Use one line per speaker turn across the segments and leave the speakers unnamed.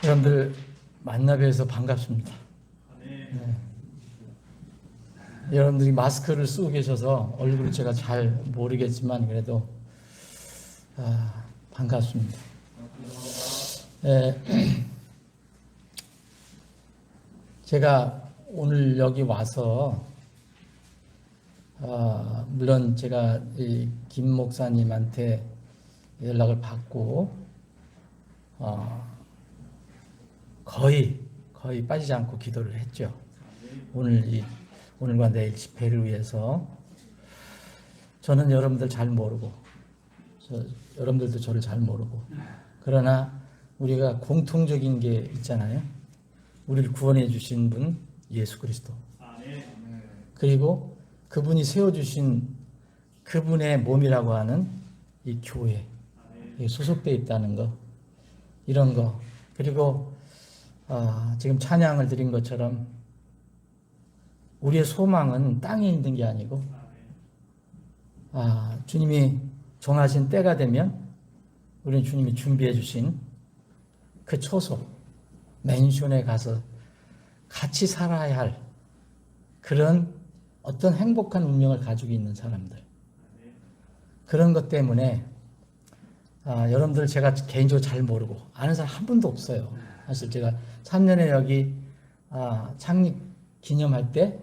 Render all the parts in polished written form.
여러분들 만나 뵈서 반갑습니다. 네. 여러분들이 마스크를 쓰고 계셔서 얼굴을 제가 잘 모르겠지만 그래도 반갑습니다. 제가 오늘 여기 와서 물론 제가 이 김 목사님한테 연락을 받고 거의 빠지지 않고 기도를 했죠. 오늘과 내일 집회를 위해서. 저는 여러분들 잘 모르고, 여러분들도 저를 잘 모르고, 그러나 우리가 공통적인 게 있잖아요. 우리를 구원해 주신 분 예수 그리스도, 그리고 그분이 세워주신 그분의 몸이라고 하는 이 교회, 소속되어 있다는 거, 이런 거, 그리고 지금 찬양을 드린 것처럼 우리의 소망은 땅에 있는 게 아니고 주님이 정하신 때가 되면 우리는 주님이 준비해 주신 그 초소, 맨션에 가서 같이 살아야 할 그런 어떤 행복한 운명을 가지고 있는 사람들, 그런 것 때문에 여러분들 제가 개인적으로 잘 모르고 아는 사람 한 분도 없어요. 사실 제가 3년에 여기 창립 기념할 때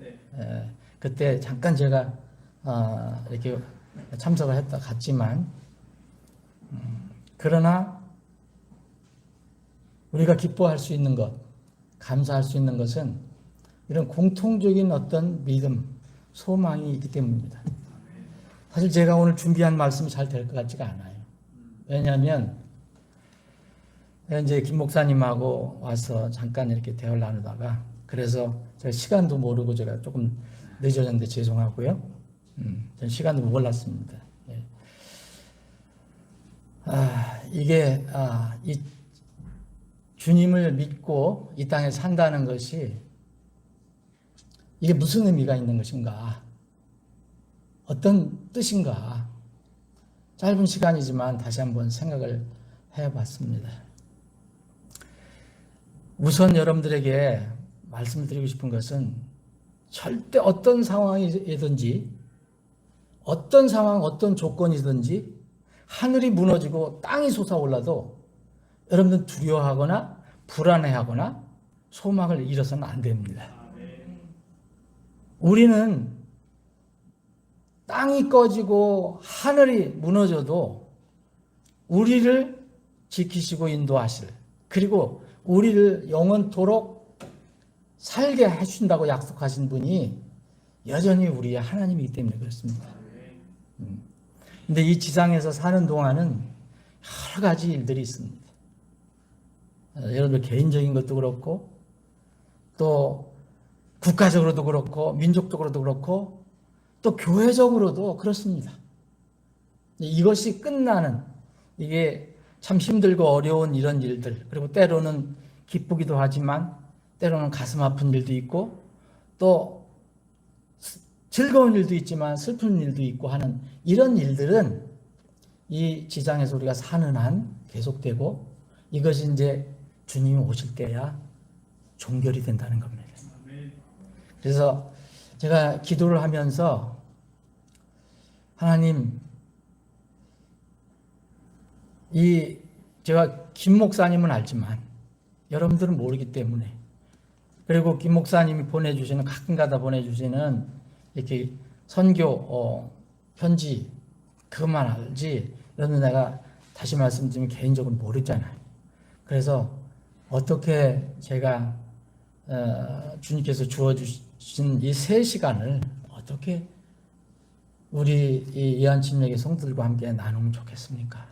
그때 잠깐 제가 이렇게 참석을 갔지만 그러나 우리가 기뻐할 수 있는 것, 감사할 수 있는 것은 이런 공통적인 어떤 믿음, 소망이 있기 때문입니다. 사실 제가 오늘 준비한 말씀이 잘 될 것 같지가 않아요. 왜냐하면 이제 김 목사님하고 와서 잠깐 이렇게 대화를 나누다가, 그래서 제가 시간도 모르고 제가 조금 늦어졌는데 죄송하고요. 저는 시간도 몰랐습니다. 예. 이게 이 주님을 믿고 이 땅에 산다는 것이 이게 무슨 의미가 있는 것인가? 어떤 뜻인가? 짧은 시간이지만 다시 한번 생각을 해봤습니다. 우선 여러분들에게 말씀드리고 싶은 것은 절대 어떤 상황이든지 어떤 상황, 어떤 조건이든지 하늘이 무너지고 땅이 솟아올라도 여러분들 두려워하거나 불안해하거나 소망을 잃어서는 안 됩니다. 우리는 땅이 꺼지고 하늘이 무너져도 우리를 지키시고 인도하실, 그리고 우리를 영원토록 살게 해주신다고 약속하신 분이 여전히 우리의 하나님이기 때문에 그렇습니다. 근데 이 지상에서 사는 동안은 여러 가지 일들이 있습니다. 여러분들 개인적인 것도 그렇고 또 국가적으로도 그렇고 민족적으로도 그렇고 또 교회적으로도 그렇습니다. 이것이 끝나는, 이게 참 힘들고 어려운 이런 일들, 그리고 때로는 기쁘기도 하지만 때로는 가슴 아픈 일도 있고 또 즐거운 일도 있지만 슬픈 일도 있고 하는 이런 일들은 이 지상에서 우리가 사는 한 계속되고, 이것이 이제 주님이 오실 때야 종결이 된다는 겁니다. 그래서 제가 기도를 하면서 하나님, 제가 김 목사님은 알지만 여러분들은 모르기 때문에, 그리고 김 목사님이 보내주시는, 가끔가다 보내주시는 이렇게 선교 편지, 그것만 알지 여러분 내가 다시 말씀드리면 개인적으로 모르잖아요. 그래서 어떻게 제가 주님께서 주어주신 이 3시간을 어떻게 우리 이 예한침례교 성도들과 함께 나누면 좋겠습니까?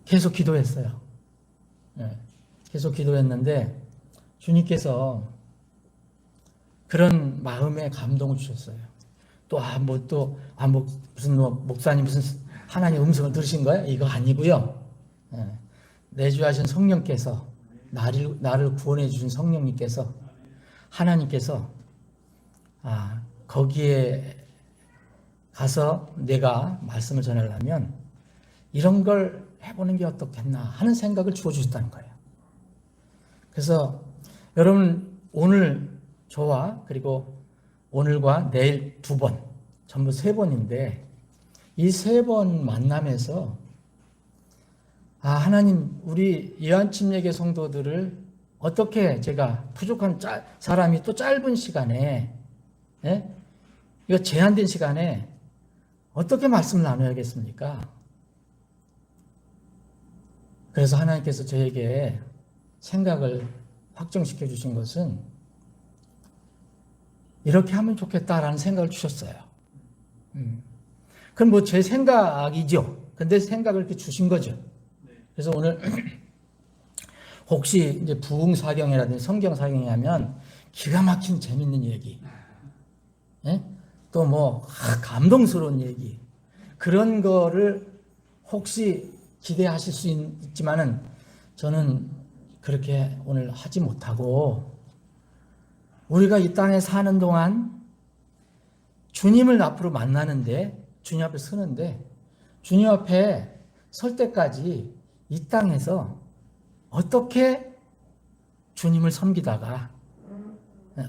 계속 기도했어요. 계속 기도했는데 주님께서 그런 마음에 감동을 주셨어요. 무슨 목사님 무슨 하나님 음성을 들으신 거예요? 이거 아니고요. 내주하신 성령께서, 나를 구원해 주신 성령님께서, 하나님께서 거기에 가서 내가 말씀을 전하려면 이런 걸 해보는 게 어떻겠나 하는 생각을 주어주셨다는 거예요. 그래서 여러분 오늘 저와 그리고 오늘과 내일 2번, 전부 3번인데 이 3번 만남에서 하나님 우리 예언침례교 성도들을 어떻게 제가 부족한 사람이 또 짧은 시간에 이거 제한된 시간에 어떻게 말씀을 나눠야겠습니까? 그래서 하나님께서 저에게 생각을 확정시켜 주신 것은 이렇게 하면 좋겠다라는 생각을 주셨어요. 그건 뭐 제 생각이죠. 근데 생각을 이렇게 주신 거죠. 그래서 오늘 혹시 이제 부흥사경이라든지 성경사경에 하면 기가 막힌 재밌는 얘기, 또 뭐 감동스러운 얘기, 그런 거를 혹시 기대하실 수 있지만은 저는 그렇게 오늘 하지 못하고 우리가 이 땅에 사는 동안 주님을 앞으로 만나는데 주님 앞에 서는데 주님 앞에 설 때까지 이 땅에서 어떻게 주님을 섬기다가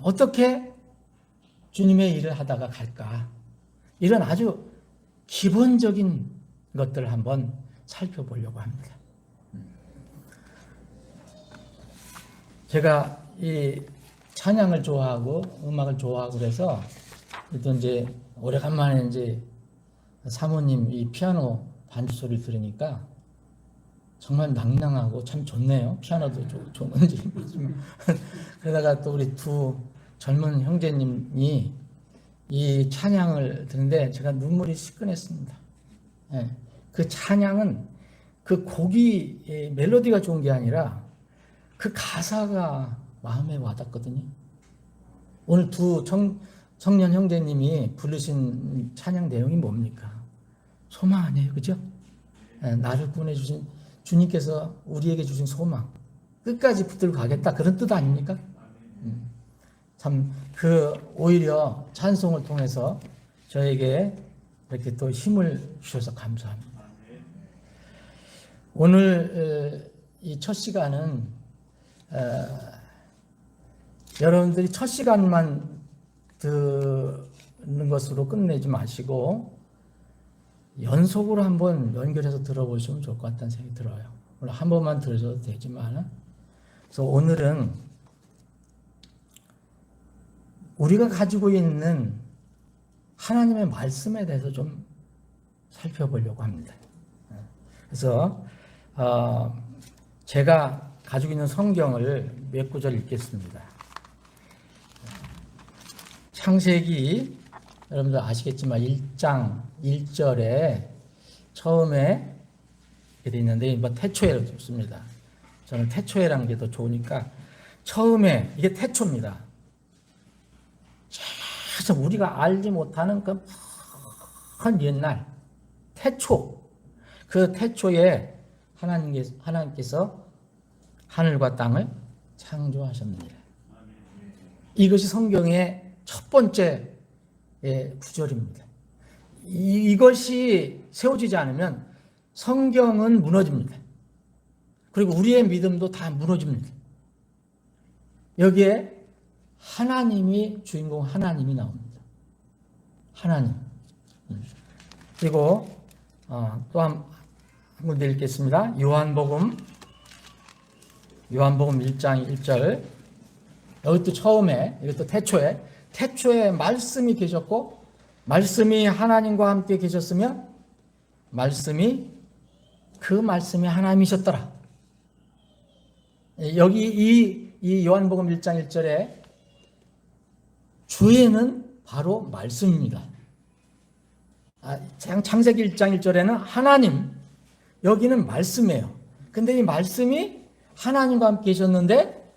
어떻게 주님의 일을 하다가 갈까, 이런 아주 기본적인 것들을 한번 살펴보려고 합니다. 제가 이 찬양을 좋아하고 음악을 좋아하고 그래서 또 이제 오래간만에 이제 사모님 이 피아노 반주 소리를 들으니까 정말 낭낭하고 참 좋네요. 피아노도 좋은지 모르지만 그러다가 또 우리 2 젊은 형제님이 이 찬양을 듣는데 제가 눈물이 시큰했습니다. 그 찬양은 그 곡이 멜로디가 좋은 게 아니라 그 가사가 마음에 와닿거든요. 오늘 2 청년 형제님이 부르신 찬양 내용이 뭡니까? 소망 아니에요, 그죠? 나를 구원해주신 주님께서 우리에게 주신 소망, 끝까지 붙들고 가겠다, 그런 뜻 아닙니까? 참 오히려 찬송을 통해서 저에게 이렇게 또 힘을 주셔서 감사합니다. 오늘 이 첫 시간은 여러분들이 첫 시간만 듣는 것으로 끝내지 마시고 연속으로 한번 연결해서 들어보시면 좋을 것 같다는 생각이 들어요. 물론 한 번만 들으셔도 되지만, 그래서 오늘은 우리가 가지고 있는 하나님의 말씀에 대해서 좀 살펴보려고 합니다. 그래서 제가 가지고 있는 성경을 몇 구절 읽겠습니다. 창세기 여러분들 아시겠지만 1장 1절에 처음에 이렇게 있는데 뭐 태초에라고 적습니다. 저는 태초에라는 게 더 좋으니까 처음에, 이게 태초입니다. 계속 우리가 알지 못하는 그 먼 옛날 태초, 그 태초에 하나님께서 하늘과 땅을 창조하셨느니라. 이것이 성경의 첫 번째 구절입니다. 이것이 세워지지 않으면 성경은 무너집니다. 그리고 우리의 믿음도 다 무너집니다. 여기에 하나님이 주인공, 하나님이 나옵니다. 하나님. 그리고 또 한 군데 읽겠습니다. 요한복음 1장 1절. 여기 또 처음에, 이것도 태초에 말씀이 계셨고 말씀이 하나님과 함께 계셨으며 그 말씀이 하나님이셨더라. 여기 이 요한복음 1장 1절에 주에는 바로 말씀입니다. 창세기 1장 1절에는 하나님, 여기는 말씀이에요. 근데 이 말씀이 하나님과 함께 계셨는데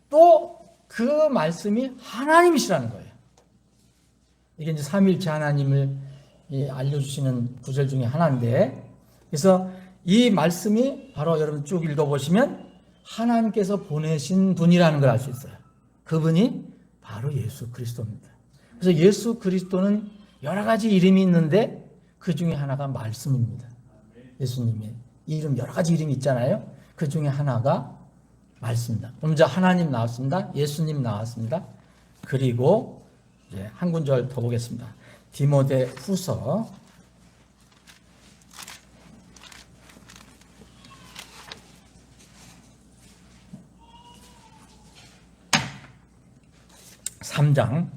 또 그 말씀이 하나님이시라는 거예요. 이게 이제 삼위일체 하나님을 알려주시는 구절 중에 하나인데, 그래서 이 말씀이 바로 여러분 쭉 읽어보시면 하나님께서 보내신 분이라는 걸 알 수 있어요. 그분이 바로 예수 그리스도입니다. 그래서 예수 그리스도는 여러 가지 이름이 있는데 그 중에 하나가 말씀입니다. 예수님의 이름 여러 가지 이름이 있잖아요. 그 중에 하나가 말씀입니다. 먼저 하나님 나왔습니다. 예수님 나왔습니다. 그리고 이제 한 군절 더 보겠습니다. 디모데 후서 3장.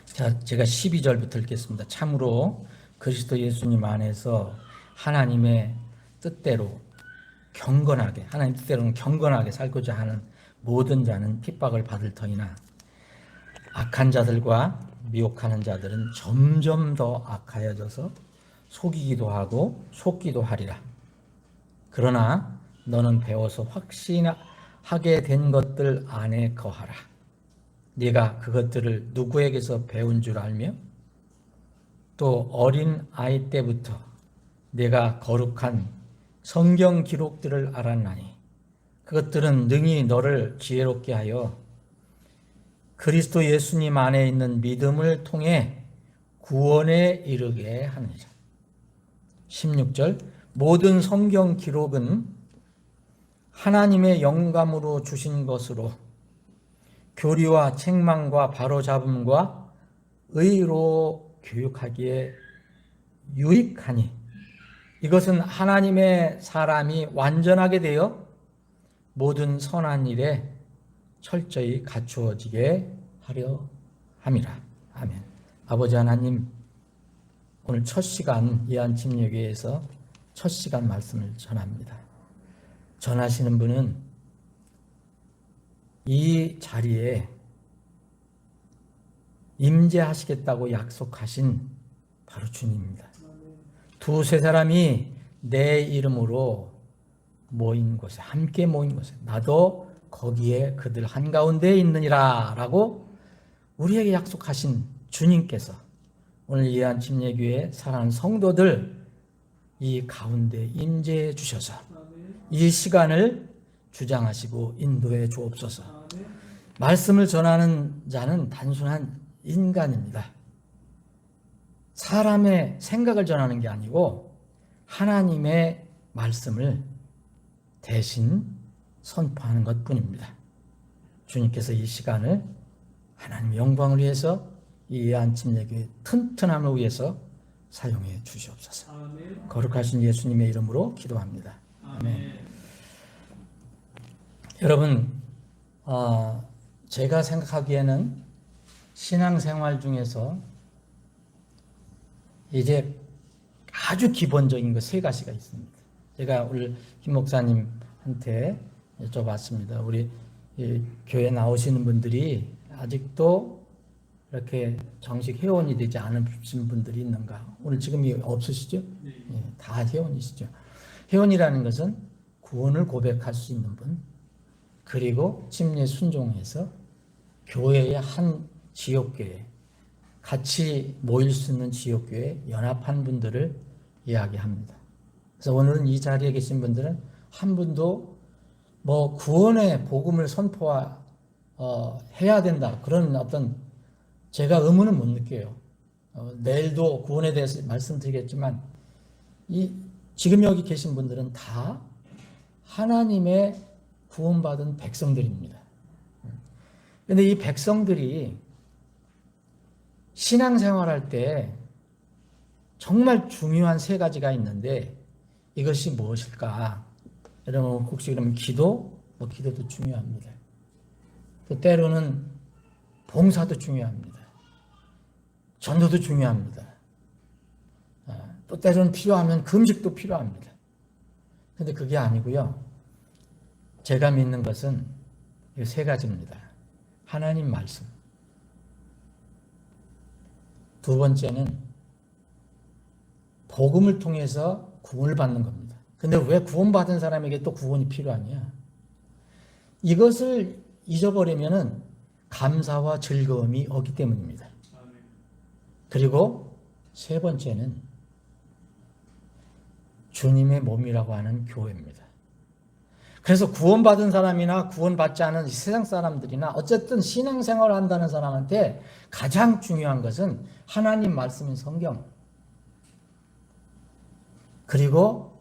자, 제가 12절부터 읽겠습니다. 참으로 그리스도 예수님 안에서 하나님의 뜻대로 경건하게, 하나님 뜻대로는 경건하게 살고자 하는 모든 자는 핍박을 받을 터이나 악한 자들과 미혹하는 자들은 점점 더 악하여져서 속이기도 하고 속기도 하리라. 그러나 너는 배워서 확신하게 된 것들 안에 거하라. 네가 그것들을 누구에게서 배운 줄 알며 또 어린 아이 때부터 네가 거룩한 성경 기록들을 알았나니 그것들은 능히 너를 지혜롭게 하여 그리스도 예수님 안에 있는 믿음을 통해 구원에 이르게 하느니라. 16절 모든 성경 기록은 하나님의 영감으로 주신 것으로 교리와 책망과 바로잡음과 의로 교육하기에 유익하니 이것은 하나님의 사람이 완전하게 되어 모든 선한 일에 철저히 갖추어지게 하려 함이라. 아멘. 아버지 하나님, 오늘 첫 시간 예한침례교회에서 첫 시간 말씀을 전합니다. 전하시는 분은 이 자리에 임재하시겠다고 약속하신 바로 주님입니다. 두세 사람이 내 이름으로 모인 곳에, 함께 모인 곳에 나도 거기에 그들 한가운데에 있느니라 라고 우리에게 약속하신 주님께서 오늘 예한침례교회 사랑하는 성도들 이 가운데 임재해 주셔서 이 시간을 주장하시고 인도해 주옵소서. 말씀을 전하는 자는 단순한 인간입니다. 사람의 생각을 전하는 게 아니고 하나님의 말씀을 대신 선포하는 것뿐입니다. 주님께서 이 시간을 하나님의 영광을 위해서 이 예한침례교회 튼튼함을 위해서 사용해 주시옵소서. 아멘. 거룩하신 예수님의 이름으로 기도합니다. 아멘. 여러분, 제가 생각하기에는 신앙생활 중에서 이제 아주 기본적인 것 세 가지가 있습니다. 제가 오늘 김 목사님한테 여쭤봤습니다. 우리 교회 나오시는 분들이 아직도 이렇게 정식 회원이 되지 않으신 분들이 있는가? 오늘 지금 없으시죠? 네, 다 회원이시죠. 회원이라는 것은 구원을 고백할 수 있는 분, 그리고 침례 순종해서 교회의 한 지역교회, 같이 모일 수 있는 지역교회 연합한 분들을 이야기합니다. 그래서 오늘은 이 자리에 계신 분들은 한 분도 뭐 구원의 복음을 선포해야 된다 그런 어떤 제가 의무는 못 느껴요. 내일도 구원에 대해서 말씀드리겠지만 지금 여기 계신 분들은 다 하나님의 구원받은 백성들입니다. 그런데 이 백성들이 신앙생활할 때 정말 중요한 세 가지가 있는데 이것이 무엇일까? 여러분 혹시 그러면 기도도 중요합니다. 또 때로는 봉사도 중요합니다. 전도도 중요합니다. 또 때로는 필요하면 금식도 필요합니다. 그런데 그게 아니고요. 제가 믿는 것은 이 세 가지입니다. 하나님 말씀. 두 번째는 복음을 통해서 구원을 받는 겁니다. 근데 왜 구원받은 사람에게 또 구원이 필요하냐? 이것을 잊어버리면은 감사와 즐거움이 없기 때문입니다. 그리고 세 번째는 주님의 몸이라고 하는 교회입니다. 그래서 구원받은 사람이나 구원받지 않은 세상 사람들이나 어쨌든 신앙생활을 한다는 사람한테 가장 중요한 것은 하나님 말씀인 성경. 그리고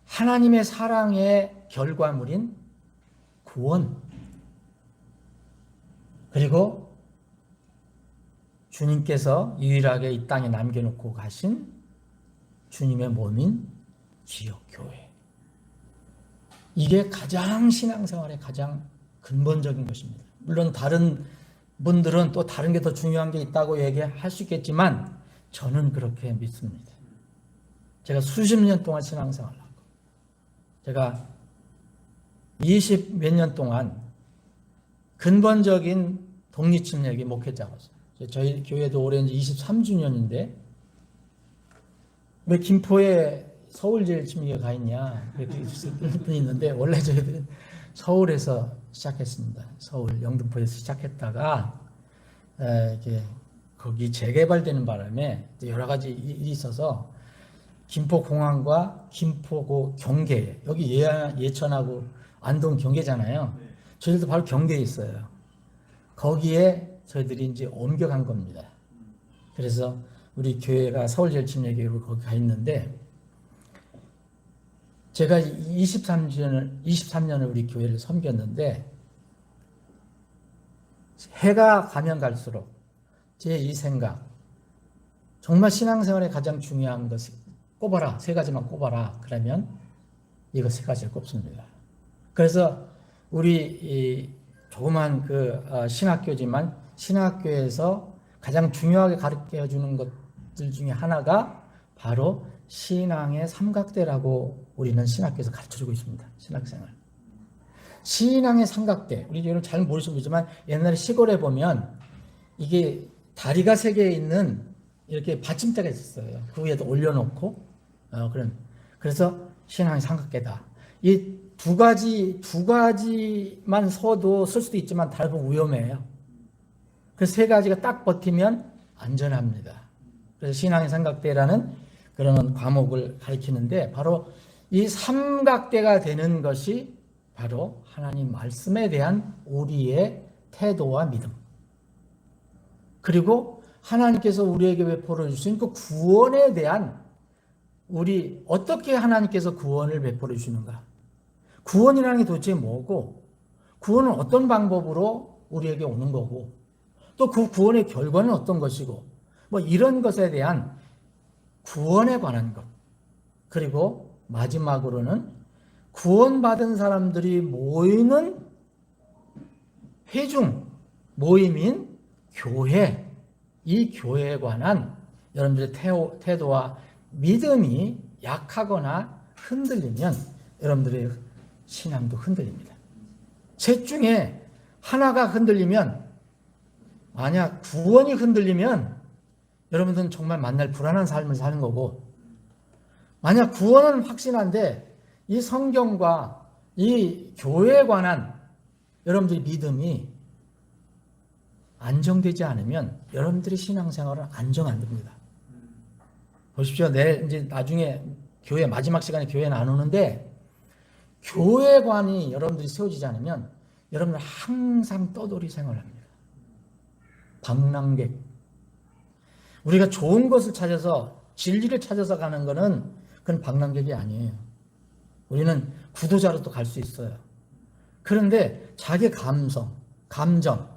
하나님의 사랑의 결과물인 구원, 그리고 주님께서 유일하게 이 땅에 남겨놓고 가신 주님의 몸인 지역 교회. 이게 가장 신앙생활의 가장 근본적인 것입니다. 물론 다른 분들은 또 다른 게 더 중요한 게 있다고 얘기할 수 있겠지만 저는 그렇게 믿습니다. 제가 수십 년 동안 신앙생활을 하고 제가 20 몇 년 동안 근본적인 독립침례기 목회자로서, 저희 교회도 올해 이제 23주년인데 왜 김포에 서울제일침례가 가 있냐 그렇게 분이 있는데, 원래 저희들은 서울에서 시작했습니다. 서울 영등포에서 시작했다가 이렇게 거기 재개발되는 바람에 여러 가지 일이 있어서 김포공항과 김포고 경계, 여기 예천하고 안동 경계잖아요. 저희들도 바로 경계에 있어요. 거기에 저희들이 이제 옮겨간 겁니다. 그래서 우리 교회가 서울제일침례교회로 거기 가 있는데, 제가 23년을 우리 교회를 섬겼는데, 해가 가면 갈수록 제 이 생각, 정말 신앙생활에 가장 중요한 것을 꼽아라, 세 가지만 꼽아라, 그러면 이거 세 가지를 꼽습니다. 그래서 우리 이 조그만 신학교지만 신학교에서 가장 중요하게 가르쳐 주는 것들 중에 하나가 바로 신앙의 삼각대라고 우리는 신학교에서 가르쳐 주고 있습니다. 신학생활. 신앙의 삼각대. 우리 여러분 잘 모르시겠지만 옛날에 시골에 보면 이게 다리가 세 개 있는 이렇게 받침대가 있었어요. 그 위에도 올려놓고 그래서 신앙의 삼각대다. 이 두 가지만 서도 쓸 수도 있지만 다른 위험해요. 그래서 세 가지가 딱 버티면 안전합니다. 그래서 신앙의 삼각대라는 그런 과목을 가르치는데, 바로 이 삼각대가 되는 것이 바로 하나님 말씀에 대한 우리의 태도와 믿음, 그리고 하나님께서 우리에게 베풀어 주신 그 구원에 대한, 우리 어떻게 하나님께서 구원을 베풀어 주시는가, 구원이라는 게 도대체 뭐고, 구원은 어떤 방법으로 우리에게 오는 거고, 또 그 구원의 결과는 어떤 것이고, 뭐 이런 것에 대한 구원에 관한 것, 그리고 마지막으로는 구원받은 사람들이 모이는 회중 모임인 교회, 이 교회에 관한 여러분들의 태도와 믿음이 약하거나 흔들리면 여러분들의 신앙도 흔들립니다. 셋 중에 하나가 흔들리면, 만약 구원이 흔들리면 여러분들은 정말 만날 불안한 삶을 사는 거고, 만약 구원은 확신한데 이 성경과 이 교회에 관한 여러분들의 믿음이 안정되지 않으면 여러분들의 신앙생활은 안정 안 됩니다. 보십시오. 내일 이제 나중에 교회 마지막 시간에 교회 나누는데, 교회관이 여러분들이 세워지지 않으면 여러분은 항상 떠돌이 생활합니다. 방랑객. 우리가 좋은 것을 찾아서, 진리를 찾아서 가는 것은 그건 방랑객이 아니에요. 우리는 구도자로도 갈 수 있어요. 그런데 자기 감성, 감정,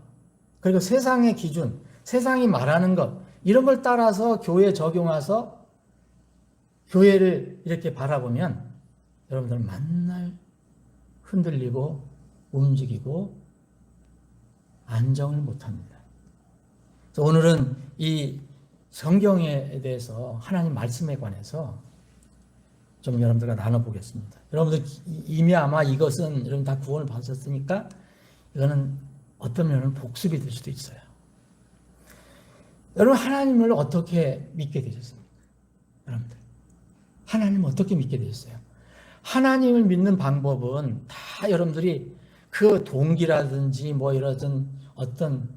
그리고 세상의 기준, 세상이 말하는 것, 이런 걸 따라서 교회에 적용해서 교회를 이렇게 바라보면 여러분들은 만날 흔들리고 움직이고 안정을 못합니다. 그래서 오늘은 이 성경에 대해서, 하나님 말씀에 관해서 좀 여러분들과 나눠보겠습니다. 여러분들 이미 아마 이것은 여러분 다 구원을 받으셨으니까 이거는 어떤 면은 복습이 될 수도 있어요. 여러분, 하나님을 어떻게 믿게 되셨습니까? 여러분들 하나님을 어떻게 믿게 되셨어요? 하나님을 믿는 방법은 다 여러분들이 그 동기라든지 뭐 이러든 어떤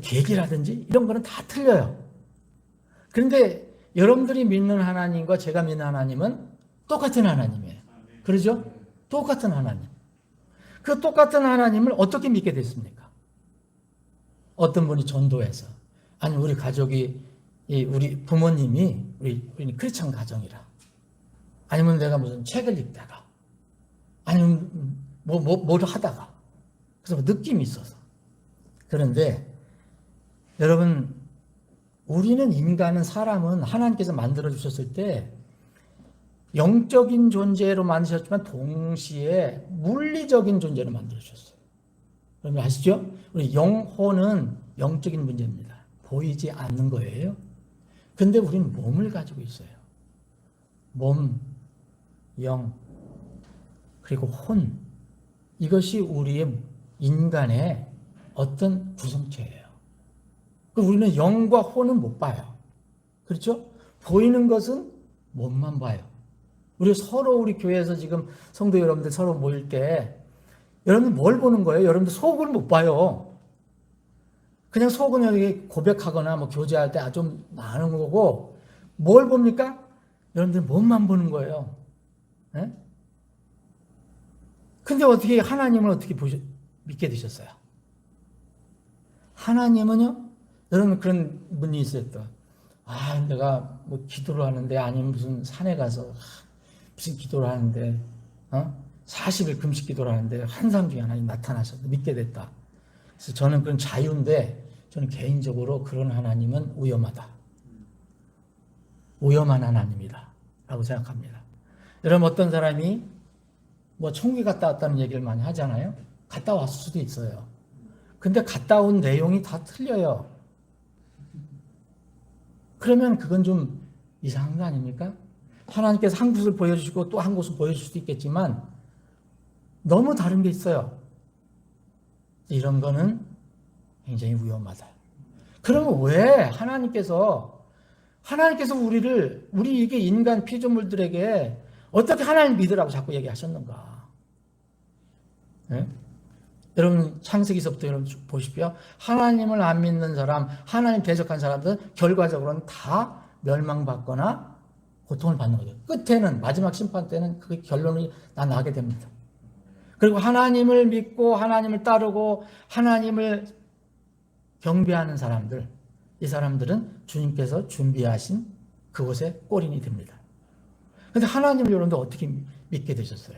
계기라든지 이런 거는 다 틀려요. 그런데 여러분들이 믿는 하나님과 제가 믿는 하나님은 똑같은 하나님이에요. 그러죠? 똑같은 하나님. 그 똑같은 하나님을 어떻게 믿게 됐습니까? 어떤 분이 전도해서, 아니 우리 가족이 우리 부모님이 우리 크리스천 가정이라, 아니면 내가 무슨 책을 읽다가, 아니면 뭘 하다가, 그래서 느낌이 있어서. 그런데 여러분, 우리는 인간은, 사람은 하나님께서 만들어 주셨을 때 영적인 존재로 만드셨지만 동시에 물리적인 존재로 만들어 주셨어요. 여러분 아시죠? 우리 영혼은 영적인 문제입니다. 보이지 않는 거예요. 근데 우리는 몸을 가지고 있어요. 몸, 영, 그리고 혼. 이것이 우리의 인간의 어떤 구성체예요. 우리는 영과 혼은 못 봐요. 그렇죠? 보이는 것은 몸만 봐요. 우리 교회에서 지금 성도 여러분들 서로 모일 때 여러분들 뭘 보는 거예요? 여러분들 속을 못 봐요. 그냥 속은 여기 고백하거나 뭐 교제할 때 좀 나는 거고, 뭘 봅니까? 여러분들 몸만 보는 거예요. 네? 근데 어떻게 하나님을 어떻게 믿게 되셨어요? 하나님은요, 여러분 그런 분이 있어요. 또 내가 뭐 기도를 하는데, 아니면 무슨 산에 가서 무슨 기도를 하는데 40일 금식 기도를 하는데 한 사람 중에 하나님 나타나셔서 믿게 됐다. 그래서 저는 그런 자유인데, 저는 개인적으로 그런 하나님은 위험하다. 위험한 하나님이다 라고 생각합니다. 여러분, 어떤 사람이 뭐 천국에 갔다 왔다는 얘기를 많이 하잖아요. 갔다 왔을 수도 있어요. 근데 갔다 온 내용이 다 틀려요. 그러면 그건 좀 이상한 거 아닙니까? 하나님께서 한 곳을 보여주시고 또 한 곳을 보여줄 수도 있겠지만 너무 다른 게 있어요. 이런 거는 굉장히 위험하다. 그러면 왜 하나님께서 우리 이게 인간 피조물들에게 어떻게 하나님 믿으라고 자꾸 얘기하셨는가? 네? 여러분 창세기서부터 여러분 보십시오. 하나님을 안 믿는 사람, 하나님 대적한 사람들은 결과적으로는 다 멸망받거나 고통을 받는 거죠. 끝에는, 마지막 심판 때는 그 결론이 나게 됩니다. 그리고 하나님을 믿고 하나님을 따르고 하나님을 경배하는 사람들, 이 사람들은 주님께서 준비하신 그곳에 골인이 됩니다. 그런데 하나님을 여러분들 어떻게 믿게 되셨어요?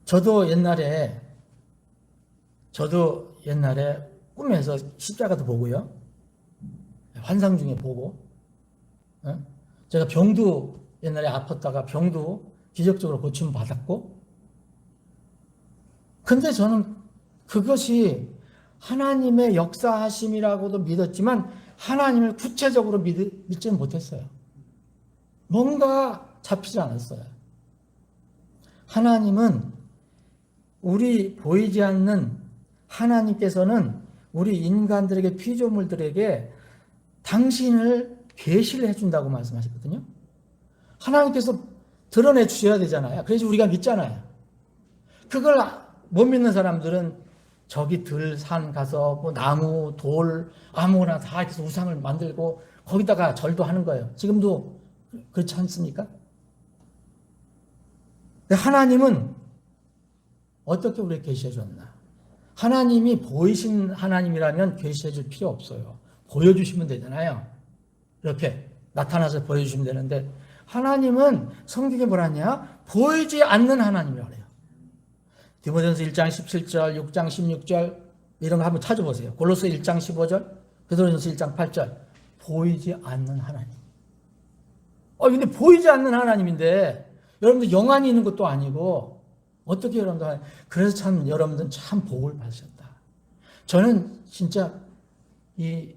저도 옛날에 꿈에서 십자가도 보고요, 환상 중에 보고, 제가 병도 옛날에 아팠다가 병도 기적적으로 고침 받았고, 근데 저는 그것이 하나님의 역사하심이라고도 믿었지만 하나님을 구체적으로 믿지는 못했어요. 뭔가 잡히지 않았어요. 하나님은, 우리 보이지 않는 하나님께서는 우리 인간들에게, 피조물들에게 당신을 계시를 해준다고 말씀하셨거든요. 하나님께서 드러내 주셔야 되잖아요. 그래서 우리가 믿잖아요. 그걸 못 믿는 사람들은 저기 들산 가서 뭐 나무, 돌, 아무거나 다 이렇게 해서 우상을 만들고 거기다가 절도 하는 거예요. 지금도 그렇지 않습니까? 하나님은 어떻게 우리에게 계시해 줬나? 하나님이 보이신 하나님이라면 계시해 줄 필요 없어요. 보여주시면 되잖아요. 이렇게 나타나서 보여주시면 되는데, 하나님은 성경에 뭐라냐? 보이지 않는 하나님이라고 해요. 디모데전서 1장 17절, 6장 16절 이런 거 한번 찾아보세요. 골로새 1장 15절, 베드로전서 1장 8절. 보이지 않는 하나님. 근데 보이지 않는 하나님인데 여러분들 영안이 있는 것도 아니고 어떻게 여러분들, 그래서 참 여러분들 참 복을 받으셨다. 저는 진짜 이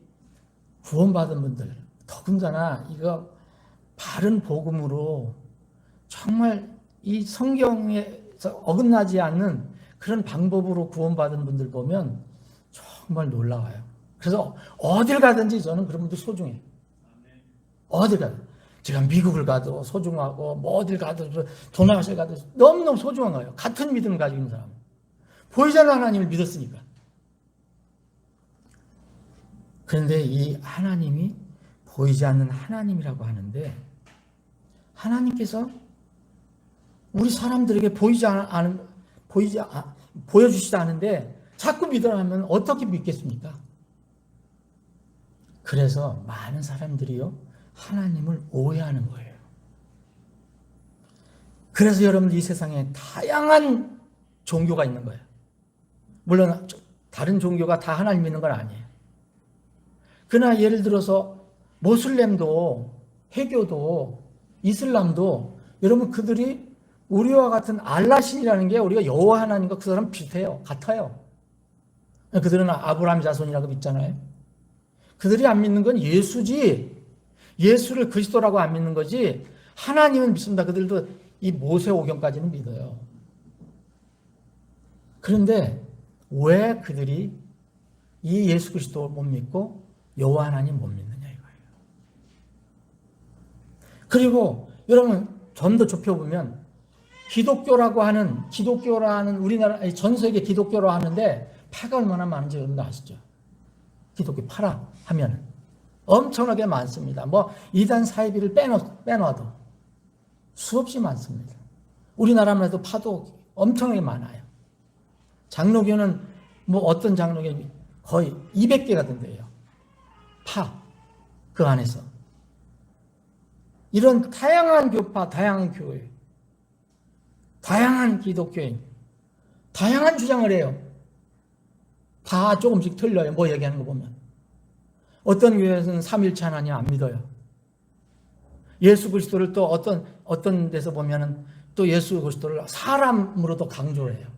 구원받은 분들, 더군다나 이거 바른 복음으로 정말 이 성경에서 어긋나지 않는 그런 방법으로 구원받은 분들 보면 정말 놀라워요. 그래서 어딜 가든지 저는 그런 분들 소중해요. 어딜 가든. 제가 미국을 가도 소중하고, 뭐 어딜 가도, 도나시에 가도 너무너무 소중한 거예요. 같은 믿음을 가지고 있는 사람은. 보이지 않는 하나님을 믿었으니까. 그런데 이 하나님이 보이지 않는 하나님이라고 하는데, 하나님께서 우리 사람들에게 보여주시지 않은데 자꾸 믿으라 하면 어떻게 믿겠습니까? 그래서 많은 사람들이요, 하나님을 오해하는 거예요. 그래서 여러분들 이 세상에 다양한 종교가 있는 거예요. 물론 다른 종교가 다 하나님 믿는 건 아니에요. 그러나 예를 들어서 모슬렘도, 해교도, 이슬람도 여러분 그들이 우리와 같은 알라신이라는 게 우리가 여호와 하나님과 그 사람 비슷해요. 같아요. 그들은 아브라함 자손이라고 믿잖아요. 그들이 안 믿는 건 예수지, 예수를 그리스도라고 안 믿는 거지, 하나님은 믿습니다. 그들도 이 모세오경까지는 믿어요. 그런데 왜 그들이 이 예수 그리스도를 못 믿고 여호와 하나님 못 믿느냐 이거예요. 그리고 여러분 좀 더 좁혀보면 기독교라는 우리나라 전 세계 기독교로 하는데 파가 얼마나 많은지 여러분도 아시죠? 기독교 파라 하면 엄청나게 많습니다. 뭐 이단 사이비를 빼놔도 수없이 많습니다. 우리나라만 해도 파도 엄청나게 많아요. 장로교는 뭐 어떤 장로교 거의 200개가 된대요. 그 안에서. 이런 다양한 교파, 다양한 교회, 다양한 기독교인, 다양한 주장을 해요. 다 조금씩 틀려요. 뭐 얘기하는 거 보면. 어떤 교회에서는 삼일체 하나님 안 믿어요. 예수 그리스도를 또 어떤 데서 보면은 또 예수 그리스도를 사람으로도 강조를 해요.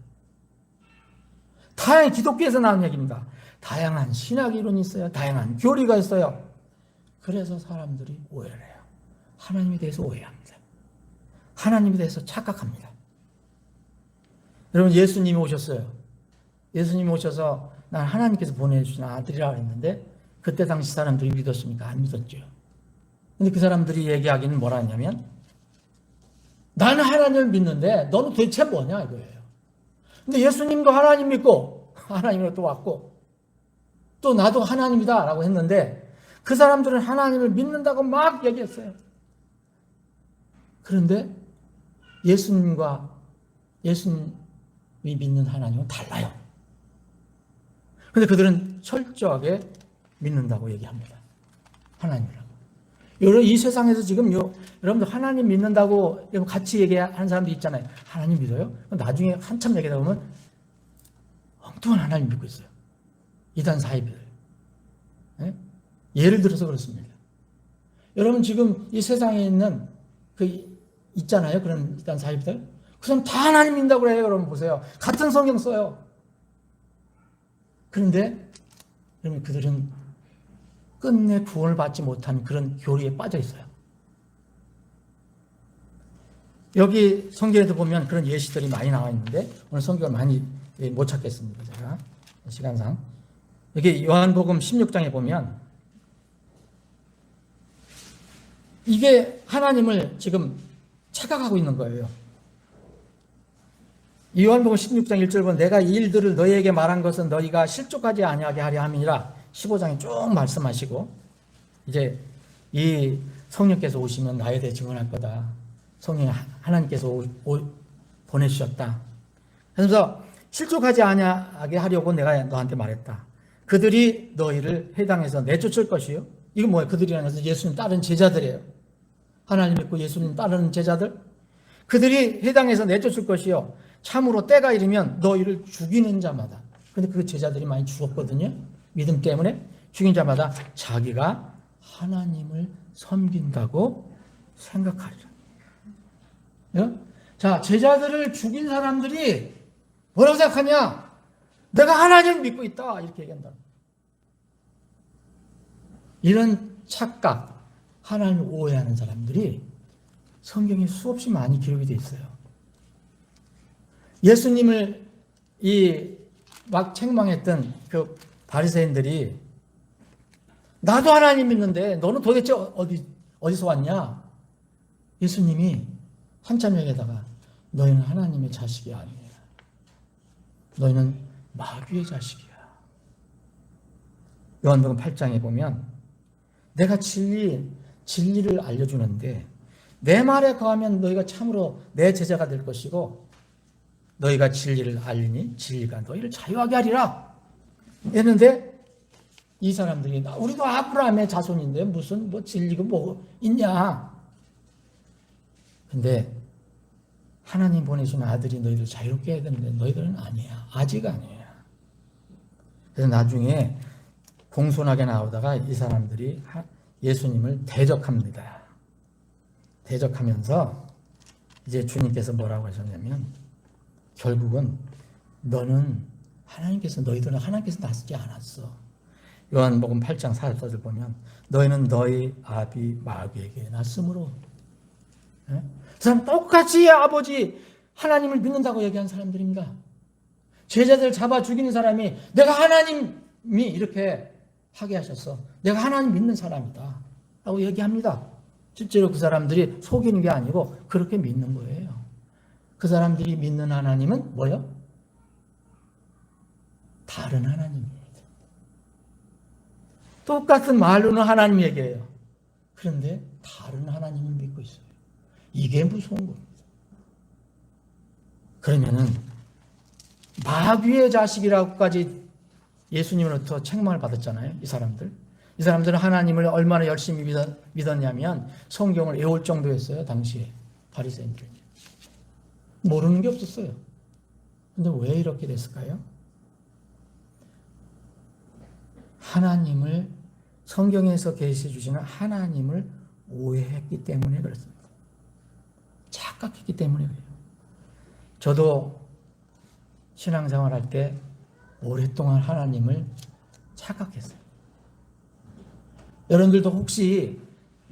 다양한 기독교에서 나온 얘기입니다. 다양한 신학 이론이 있어요. 다양한 교리가 있어요. 그래서 사람들이 오해를 해요. 하나님에 대해서 오해합니다. 하나님에 대해서 착각합니다. 여러분 예수님이 오셨어요. 예수님이 오셔서 난 하나님께서 보내주신 아들이라고 했는데 그때 당시 사람들이 믿었습니까? 안 믿었죠. 근데 그 사람들이 얘기하기는 뭐라 하냐면 나는 하나님을 믿는데 너는 도대체 뭐냐 이거예요. 근데 예수님도 하나님 믿고 하나님으로 또 왔고 또 나도 하나님이다 라고 했는데 그 사람들은 하나님을 믿는다고 막 얘기했어요. 그런데 예수님이 믿는 하나님은 달라요. 그런데 그들은 철저하게 믿는다고 얘기합니다. 하나님이라고. 여러분 이 세상에서 지금 여러분들 하나님 믿는다고 같이 얘기하는 사람도 있잖아요. 하나님 믿어요? 나중에 한참 얘기하다 보면 엉뚱한 하나님 믿고 있어요. 이단 사이비들. 네? 예를 들어서 그렇습니다. 여러분 지금 이 세상에 있는 있잖아요. 그런 이단 사이비들. 그 사람 다 하나님 믿는다고 그래요. 여러분 보세요. 같은 성경 써요. 그런데 여러분 그들은 끝내 구원을 받지 못한 그런 교리에 빠져 있어요. 여기 성경에도 보면 그런 예시들이 많이 나와 있는데 오늘 성경을 많이 못 찾겠습니다. 제가 시간상. 여기 요한복음 16장에 보면 이게 하나님을 지금 착각하고 있는 거예요. 요한복음 16장 1절 보면 내가 이 일들을 너희에게 말한 것은 너희가 실족하지 아니하게 하려 함이라 15장에 쭉 말씀하시고 이제 이 성령께서 오시면 나에 대해 증언할 거다. 성령 하나님께서 보내주셨다. 그래서 실족하지 아니하게 하려고 내가 너한테 말했다. 그들이 너희를 회당에서 내쫓을 것이요. 이건 뭐예요? 그들이라는 것은 예수님 따른 제자들이에요. 하나님 믿고 예수님 따르는 제자들. 그들이 회당에서 내쫓을 것이요. 참으로 때가 이르면 너희를 죽이는 자마다. 근데 그 제자들이 많이 죽었거든요. 믿음 때문에 죽인 자마다 자기가 하나님을 섬긴다고 생각하리라. 자, 제자들을 죽인 사람들이 뭐라고 생각하냐? 내가 하나님을 믿고 있다. 이렇게 얘기한다. 이런 착각, 하나님을 오해하는 사람들이 성경에 수없이 많이 기록이 되어 있어요. 예수님을 막 책망했던 그 바리새인들이 나도 하나님 믿는데 너는 도대체 어디서 왔냐? 예수님이 한참 얘기하다가 너희는 하나님의 자식이 아니야. 너희는 마귀의 자식이야. 요한복음 8장에 보면 내가 진리를 알려주는데 내 말에 거하면 너희가 참으로 내 제자가 될 것이고 너희가 진리를 알리니 진리가 너희를 자유하게 하리라 했는데 이 사람들이 우리도 아브라함의 자손인데 무슨 뭐 진리가 뭐 있냐. 근데 하나님 보내신 아들이 너희들 자유롭게 해야 되는데 너희들은 아니야. 아직 아니야. 그래서 나중에 공손하게 나오다가 이 사람들이 예수님을 대적합니다. 대적하면서 이제 주님께서 뭐라고 하셨냐면 결국은 너는 너희들은 하나님께서 나서지 않았어. 요한복음 8장 4절을 보면 너희는 너희 아비 마귀에게 났으므로. 그 사람 똑같이 아버지 하나님을 믿는다고 얘기한 사람들입니다. 제자들 잡아 죽이는 사람이 내가 하나님이 이렇게 하게 하셨어. 내가 하나님 믿는 사람이다 라고 얘기합니다. 실제로 그 사람들이 속이는 게 아니고 그렇게 믿는 거예요. 그 사람들이 믿는 하나님은 뭐요? 다른 하나님입니다. 똑같은 말로는 하나님 얘기해요. 그런데 다른 하나님을 믿고 있어요. 이게 무서운 겁니다. 그러면은 마귀의 자식이라고까지 예수님으로부터 책망을 받았잖아요. 이 사람들은 하나님을 얼마나 열심히 믿었냐면 성경을 외울 정도였어요. 당시에 바리새인들은 모르는 게 없었어요. 근데 왜 이렇게 됐을까요? 하나님을 성경에서 계시해 주시는 하나님을 오해했기 때문에 그렇습니다. 착각했기 때문에 그래요. 저도 신앙생활 할 때 오랫동안 하나님을 착각했어요. 여러분들도 혹시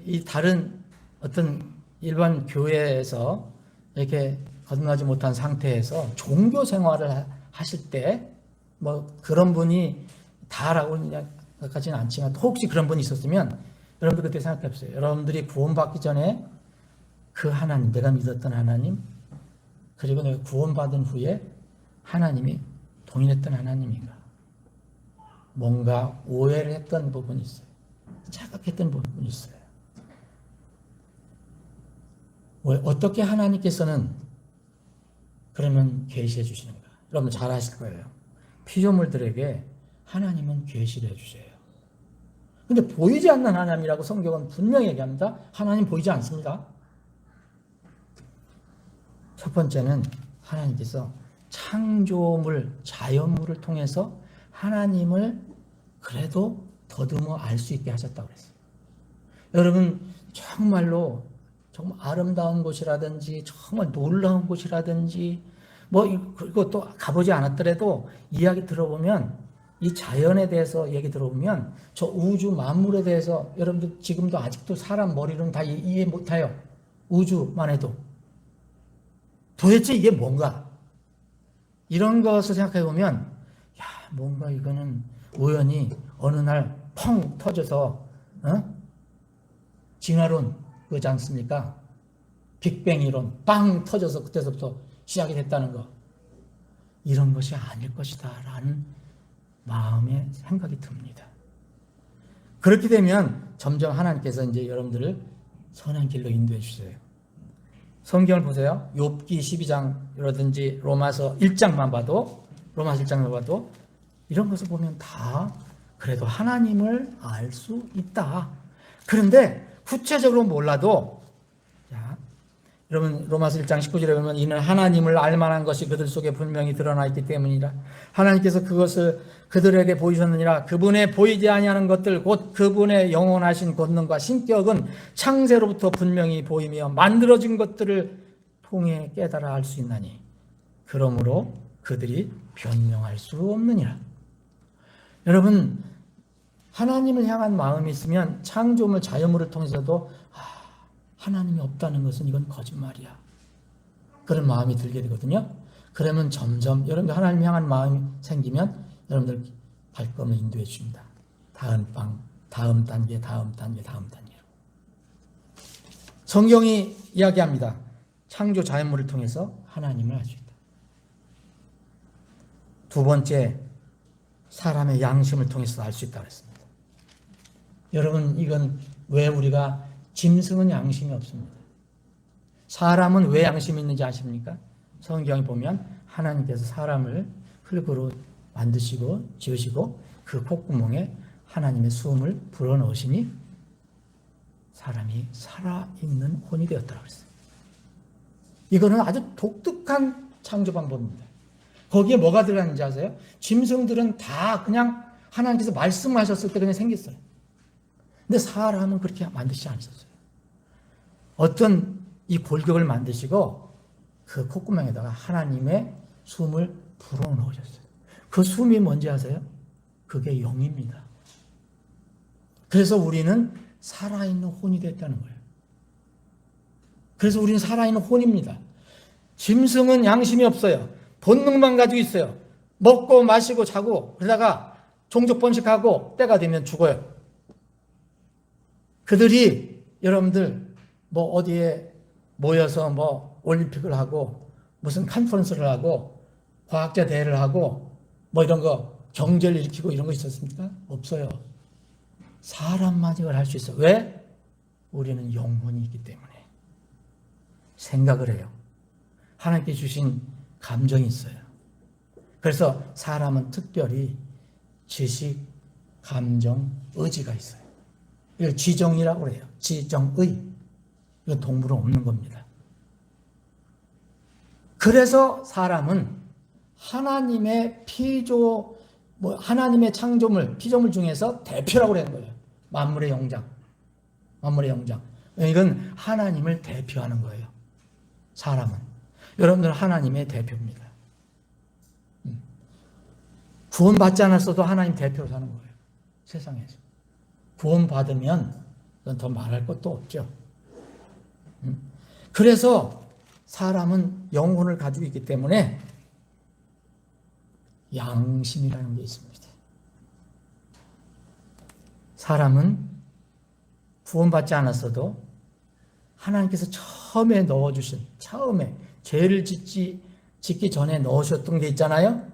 이 다른 어떤 일반 교회에서 이렇게 거듭나지 못한 상태에서 종교 생활을 하실 때 뭐 그런 분이 다라고는 까지는 않지만 혹시 그런 분이 있었으면 여러분들 그때 생각해 보세요. 여러분들이 구원받기 전에 그 하나님, 내가 믿었던 하나님, 그리고 내가 구원받은 후에 하나님이 동일했던 하나님인가? 뭔가 오해를 했던 부분이 있어요. 착각했던 부분이 있어요. 왜, 어떻게 하나님께서는 그러면 계시해 주시는가? 여러분 잘 아실 거예요. 피조물들에게 하나님은 계시를 해주세요. 근데 보이지 않는 하나님이라고 성경은 분명히 얘기합니다. 하나님 보이지 않습니다. 첫 번째는 하나님께서 창조물, 자연물을 통해서 하나님을 그래도 더듬어 알 수 있게 하셨다고 그랬어요. 여러분 정말로 정말 아름다운 곳이라든지 정말 놀라운 곳이라든지 그리고 또 가보지 않았더라도 이야기 들어보면 이 자연에 대해서 얘기 들어보면 저 우주 만물에 대해서 여러분들 지금도 아직도 사람 머리로는 다 이해 못해요. 우주만 해도 도대체 이게 뭔가 이런 것을 생각해 보면 뭔가 이거는 우연히 어느 날 펑 터져서 진화론 그러지 않습니까? 빅뱅 이론 빵 터져서 그때서부터 시작이 됐다는 거 이런 것이 아닐 것이다 라는 마음의 생각이 듭니다. 그렇게 되면 점점 하나님께서 이제 여러분들을 선한 길로 인도해 주세요. 성경을 보세요. 욥기 12장이라든지 로마서 1장만 봐도 이런 것을 보면 다 그래도 하나님을 알 수 있다. 그런데 구체적으로 몰라도 여러분 로마서 1장 19절에 보면 이는 하나님을 알만한 것이 그들 속에 분명히 드러나 있기 때문이라. 하나님께서 그것을 그들에게 보이셨느니라. 그분의 보이지 아니하는 것들 곧 그분의 영원하신 권능과 신격은 창세로부터 분명히 보이며 만들어진 것들을 통해 깨달아 알 수 있나니 그러므로 그들이 변명할 수 없느니라. 여러분 하나님을 향한 마음이 있으면 창조물 자연물을 통해서도 하나님이 없다는 것은 이건 거짓말이야. 그런 마음이 들게 되거든요. 그러면 점점 여러분들 하나님 향한 마음이 생기면 여러분들 발걸음을 인도해 줍니다. 다음 단계로. 성경이 이야기합니다. 창조 자연물을 통해서 하나님을 알 수 있다. 두 번째, 사람의 양심을 통해서 알 수 있다고 했습니다. 여러분 이건 왜 우리가 짐승은 양심이 없습니다. 사람은 왜 양심이 있는지 아십니까? 성경에 보면 하나님께서 사람을 흙으로 만드시고 지으시고 그 콧구멍에 하나님의 숨을 불어넣으시니 사람이 살아있는 혼이 되었다고 그랬어요. 이거는 아주 독특한 창조 방법입니다. 거기에 뭐가 들어갔는지 아세요? 짐승들은 다 그냥 하나님께서 말씀하셨을 때 그냥 생겼어요. 근데 사람은 그렇게 만드시지 않으셨어요. 어떤 이 골격을 만드시고 그 콧구멍에다가 하나님의 숨을 불어넣으셨어요. 그 숨이 뭔지 아세요? 그게 영입니다. 그래서 우리는 살아있는 혼이 됐다는 거예요. 그래서 우리는 살아있는 혼입니다. 짐승은 양심이 없어요. 본능만 가지고 있어요. 먹고 마시고 자고 그러다가 종족 번식하고 때가 되면 죽어요. 그들이 여러분들 뭐 어디에 모여서 뭐 올림픽을 하고 무슨 컨퍼런스를 하고 과학자 대회를 하고 뭐 이런 거 경제를 일으키고 이런 거 있었습니까? 없어요. 사람만 이걸 할 수 있어요. 왜? 우리는 영혼이 있기 때문에. 생각을 해요. 하나님께 주신 감정이 있어요. 그래서 사람은 특별히 지식, 감정, 의지가 있어요. 이걸 지정이라고 해요. 지정의. 이건 동물은 없는 겁니다. 그래서 사람은 하나님의 하나님의 창조물, 피조물 중에서 대표라고 하는 거예요. 만물의 영장. 만물의 영장. 이건 하나님을 대표하는 거예요. 사람은. 여러분들은 하나님의 대표입니다. 구원받지 않았어도 하나님 대표로 사는 거예요. 세상에서. 구원받으면 그건 더 말할 것도 없죠. 그래서 사람은 영혼을 가지고 있기 때문에 양심이라는 게 있습니다. 사람은 구원받지 않았어도 하나님께서 처음에 넣어주신, 처음에 죄를 짓기 전에 넣으셨던 게 있잖아요.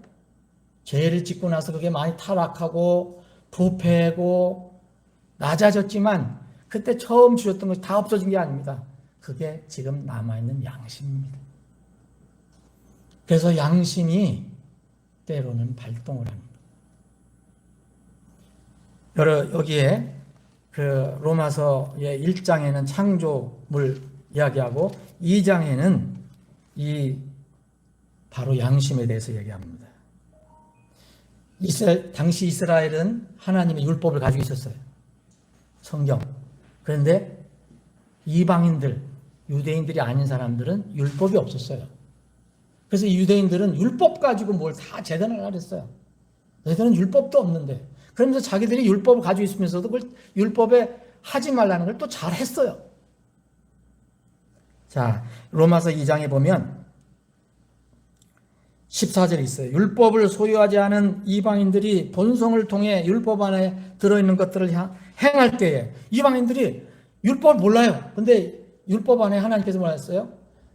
죄를 짓고 나서 그게 많이 타락하고 부패하고 낮아졌지만 그때 처음 주셨던 것이 다 없어진 게 아닙니다. 그게 지금 남아있는 양심입니다. 그래서 양심이 때로는 발동을 합니다. 여기에 그 로마서의 1장에는 창조물 이야기하고 2장에는 바로 양심에 대해서 얘기합니다. 당시 이스라엘은 하나님의 율법을 가지고 있었어요. 성경. 그런데 이방인들, 유대인들이 아닌 사람들은 율법이 없었어요. 그래서 유대인들은 율법 가지고 뭘 다 재단을 하랬어요. 너희들은 율법도 없는데. 그러면서 자기들이 율법을 가지고 있으면서도 그걸 율법에 하지 말라는 걸 또 잘했어요. 자, 로마서 2장에 보면 14절에 있어요. 율법을 소유하지 않은 이방인들이 본성을 통해 율법 안에 들어있는 것들을 행할 때에 이방인들이 율법을 몰라요. 근데 율법 안에 하나님께서 뭐랬어요?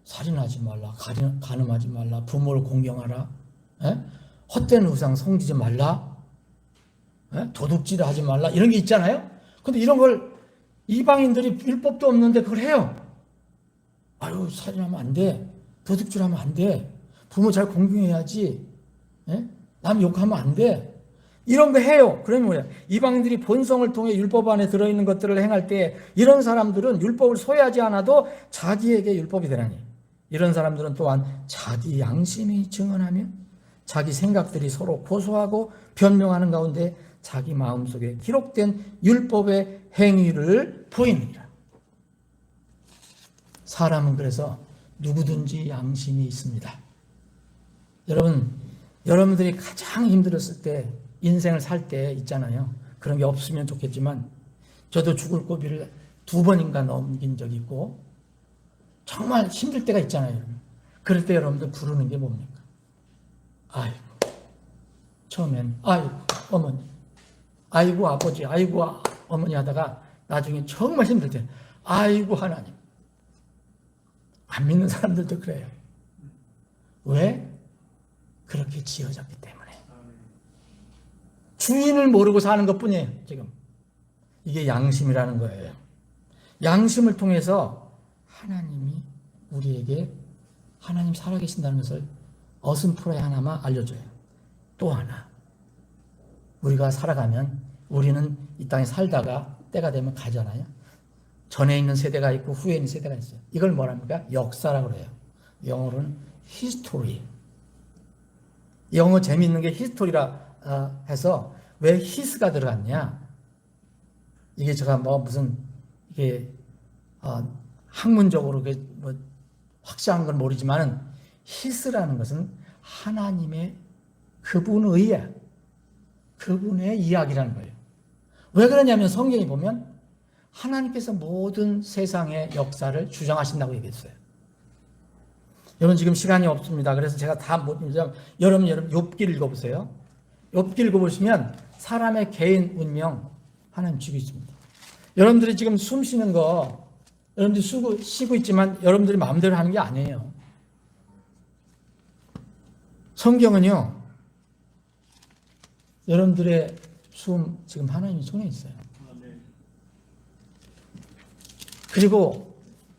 살인하지 말라, 간음하지 말라, 부모를 공경하라, 헛된 우상 섬기지 말라, 도둑질 하지 말라, 이런 게 있잖아요. 근데 이런 걸 이방인들이 율법도 없는데 그걸 해요. 아유, 살인하면 안 돼, 도둑질하면 안 돼, 부모 잘 공경해야지, 남 욕하면 안 돼, 이런 거 해요. 그러면 뭐야? 이방인들이 본성을 통해 율법 안에 들어있는 것들을 행할 때 이런 사람들은 율법을 소유하지 않아도 자기에게 율법이 되나니, 이런 사람들은 또한 자기 양심이 증언하며 자기 생각들이 서로 고소하고 변명하는 가운데 자기 마음속에 기록된 율법의 행위를 보이느니라. 사람은 그래서 누구든지 양심이 있습니다. 여러분들이 가장 힘들었을 때, 인생을 살 때 있잖아요. 그런 게 없으면 좋겠지만 저도 죽을 고비를 2번인가 넘긴 적이 있고 정말 힘들 때가 있잖아요. 그럴 때 여러분들 부르는 게 뭡니까? 아이고, 처음엔 아이고 어머니, 아이고 아버지, 아이고 어머니 하다가 나중에 정말 힘들 때 아이고 하나님. 안 믿는 사람들도 그래요. 왜? 그렇게 지어졌기 때문에. 주인을 모르고 사는 것뿐이에요. 지금 이게 양심이라는 거예요. 양심을 통해서 하나님이 우리에게 하나님 살아계신다는 것을 어슴푸레 하나만 알려줘요. 또 하나, 우리가 살아가면 우리는 이 땅에 살다가 때가 되면 가잖아요. 전에 있는 세대가 있고 후에 있는 세대가 있어요. 이걸 뭐랍니까? 역사라고 그래요. 영어로는 history. 영어 재미있는 게 히스토리라 해서 왜 his가 들어갔냐? 이게 제가 뭐 무슨 이게 학문적으로 뭐 확실한 건 모르지만은 his라는 것은 하나님의 그분의 이야기라는 거예요. 왜 그러냐면 성경에 보면 하나님께서 모든 세상의 역사를 주장하신다고 얘기했어요. 여러분 지금 시간이 없습니다. 그래서 제가 다 못 읽으면 여러분 욥기를 읽어보세요. 욥기 읽어보시면 사람의 개인 운명 하나님 쥐고 있습니다. 여러분들이 지금 숨 쉬는 거 여러분들이 쉬고 있지만 여러분들이 마음대로 하는 게 아니에요. 성경은요, 여러분들의 숨 지금 하나님 손에 있어요. 그리고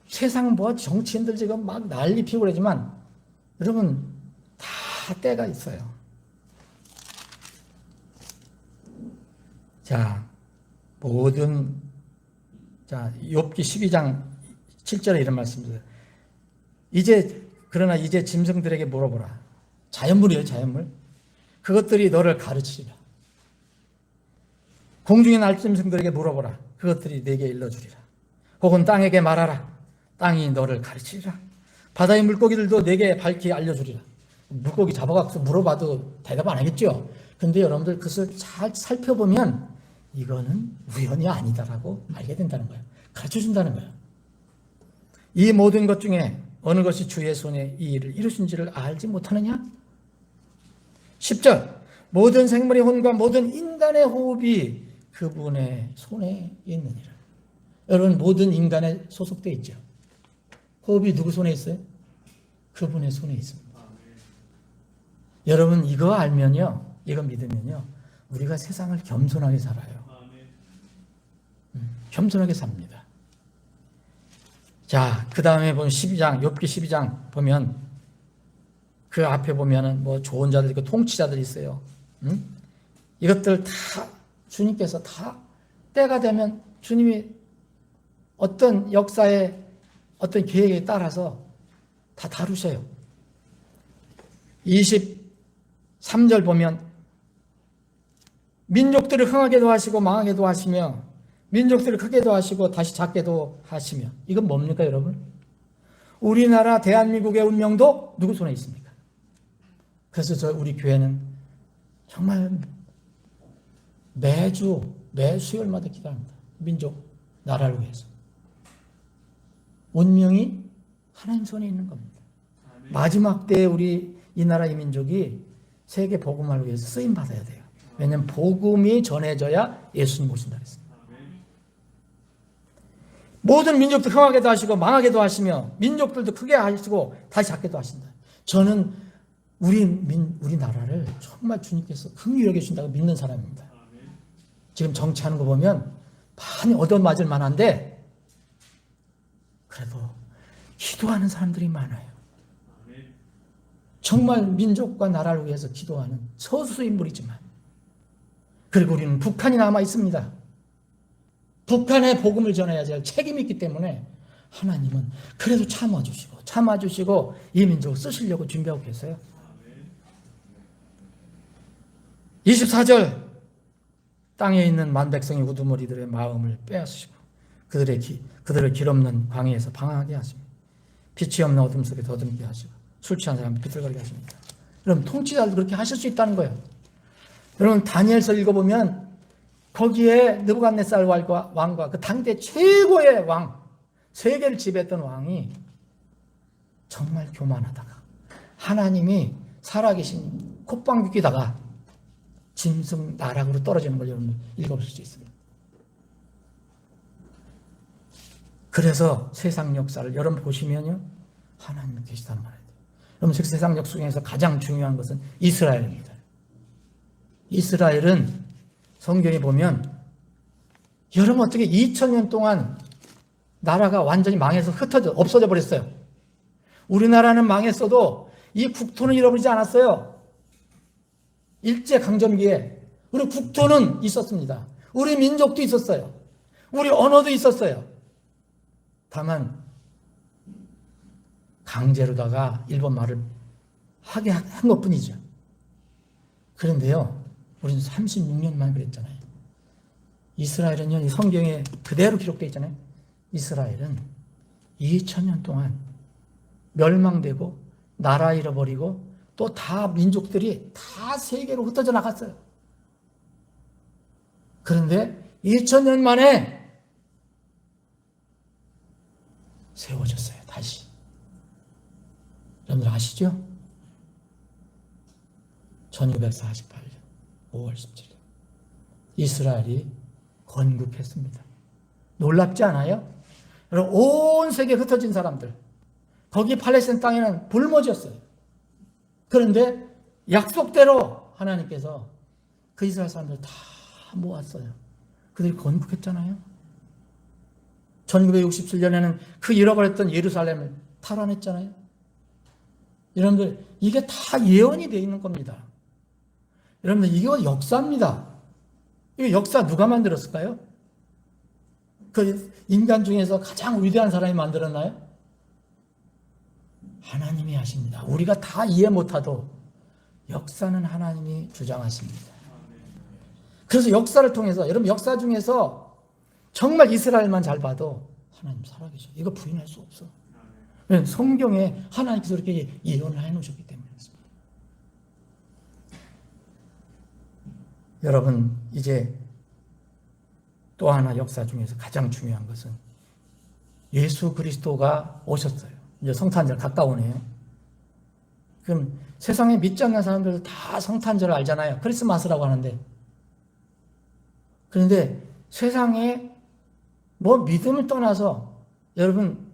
세상 뭐 정치인들 지금 막 난리 피우고 그러지만 여러분 다 때가 있어요. 자, 욥기 12장 7절에 이런 말씀입니다. 그러나 이제 짐승들에게 물어보라. 자연물이에요, 자연물. 그것들이 너를 가르치리라. 공중의 날짐승들에게 물어보라. 그것들이 내게 일러주리라. 혹은 땅에게 말하라. 땅이 너를 가르치리라. 바다의 물고기들도 내게 밝히 알려주리라. 물고기 잡아갖고 물어봐도 대답 안 하겠죠. 근데 여러분들 그것을 잘 살펴보면 이거는 우연이 아니다라고 알게 된다는 거예요. 가르쳐준다는 거예요. 이 모든 것 중에 어느 것이 주의 손에 이 일을 이루신지를 알지 못하느냐? 10절 모든 생물의 혼과 모든 인간의 호흡이 그분의 손에 있느니라. 여러분 모든 인간에 소속되어 있죠. 호흡이 누구 손에 있어요? 그분의 손에 있습니다. 여러분 이거 알면요, 이거 믿으면요, 우리가 세상을 겸손하게 살아요. 겸손하게 삽니다. 자, 그 다음에 보면 12장, 욥기 12장 보면 그 앞에 보면은 뭐 좋은 자들 있고 통치자들이 있어요. 이것들 다 주님께서 다 때가 되면 주님이 어떤 역사의 어떤 계획에 따라서 다 다루셔요. 23절 보면 민족들을 흥하게도 하시고 망하게도 하시며 민족들을 크게도 하시고 다시 작게도 하시며. 이건 뭡니까 여러분? 우리나라 대한민국의 운명도 누구 손에 있습니까? 그래서 우리 교회는 정말 매 수요일마다 기도합니다. 민족, 나라를 위해서. 운명이 하나님 손에 있는 겁니다. 마지막 때에 우리 이 나라 이 민족이 세계 복음화를 위해서 쓰임 받아야 돼요. 왜냐하면 복음이 전해져야 예수님 오신다 그랬습니다. 모든 민족도 흥하게도 하시고 망하게도 하시며 민족들도 크게 하시고 다시 작게도 하신다. 저는 우리나라를 정말 주님께서 긍휼히 여겨주신다고 믿는 사람입니다. 지금 정치하는 거 보면 많이 얻어맞을 만한데 그래도 기도하는 사람들이 많아요. 정말 민족과 나라를 위해서 기도하는 소수 인물이지만, 그리고 우리는 북한이 남아 있습니다. 북한에 복음을 전해야 될 책임이 있기 때문에 하나님은 그래도 참아주시고 이 민족을 쓰시려고 준비하고 계세요. 24절 땅에 있는 만백성의 우두머리들의 마음을 빼앗으시고 그들을 길없는 광야에서 방황하게 하십니다. 빛이 없는 어둠 속에 더듬게 하시고 술 취한 사람을 비틀거리게 하십니다. 여러분 통치자도 그렇게 하실 수 있다는 거예요. 여러분 다니엘서 읽어보면 거기에 느부갓네살 왕과 그 당대 최고의 왕, 세계를 지배했던 왕이 정말 교만하다가 하나님이 살아계신 콧방귀 뀌다가 짐승 나락으로 떨어지는 걸 여러분 읽어볼 수 있습니다. 그래서 세상 역사를 여러분 보시면요, 하나님은 계시다는 말이에요. 여러분 세상 역사 중에서 가장 중요한 것은 이스라엘입니다. 이스라엘은 성경에 보면 여러분 어떻게 2000년 동안 나라가 완전히 망해서 없어져 버렸어요. 우리나라는 망했어도 이 국토는 잃어버리지 않았어요. 일제강점기에 우리 국토는 있었습니다. 우리 민족도 있었어요. 우리 언어도 있었어요. 다만 강제로다가 일본 말을 하게 한 것뿐이죠. 그런데요, 우리는 36년만 그랬잖아요. 이스라엘은요, 이 성경에 그대로 기록되어 있잖아요. 이스라엘은 2000년 동안 멸망되고 나라 잃어버리고 또 다 민족들이 다 세계로 흩어져 나갔어요. 그런데 2000년 만에 세워졌어요. 다시. 여러분들 아시죠? 1948년 5월 17일 이스라엘이 건국했습니다. 놀랍지 않아요? 여러분, 온 세계에 흩어진 사람들, 거기 팔레스타인 땅에는 불모지였어요. 그런데 약속대로 하나님께서 그 이스라엘 사람들 다 모았어요. 그들이 건국했잖아요. 1967년에는 그 잃어버렸던 예루살렘을 탈환했잖아요. 여러분들, 이게 다 예언이 되어 있는 겁니다. 여러분들, 이거 역사입니다. 이 역사 누가 만들었을까요? 그 인간 중에서 가장 위대한 사람이 만들었나요? 하나님이 하십니다. 우리가 다 이해 못하도 역사는 하나님이 주장하십니다. 그래서 역사를 통해서, 여러분, 역사 중에서 정말 이스라엘만 잘 봐도 하나님 살아계셔. 이거 부인할 수 없어. 성경에 하나님께서 이렇게 예언을 해놓으셨기 때문에 그렇습니다. 여러분, 이제 또 하나 역사 중에서 가장 중요한 것은 예수 그리스도가 오셨어요. 이제 성탄절 가까우네요. 그럼 세상에 믿지 않는 사람들도 다 성탄절을 알잖아요. 크리스마스라고 하는데. 그런데 세상에 뭐 믿음을 떠나서 여러분,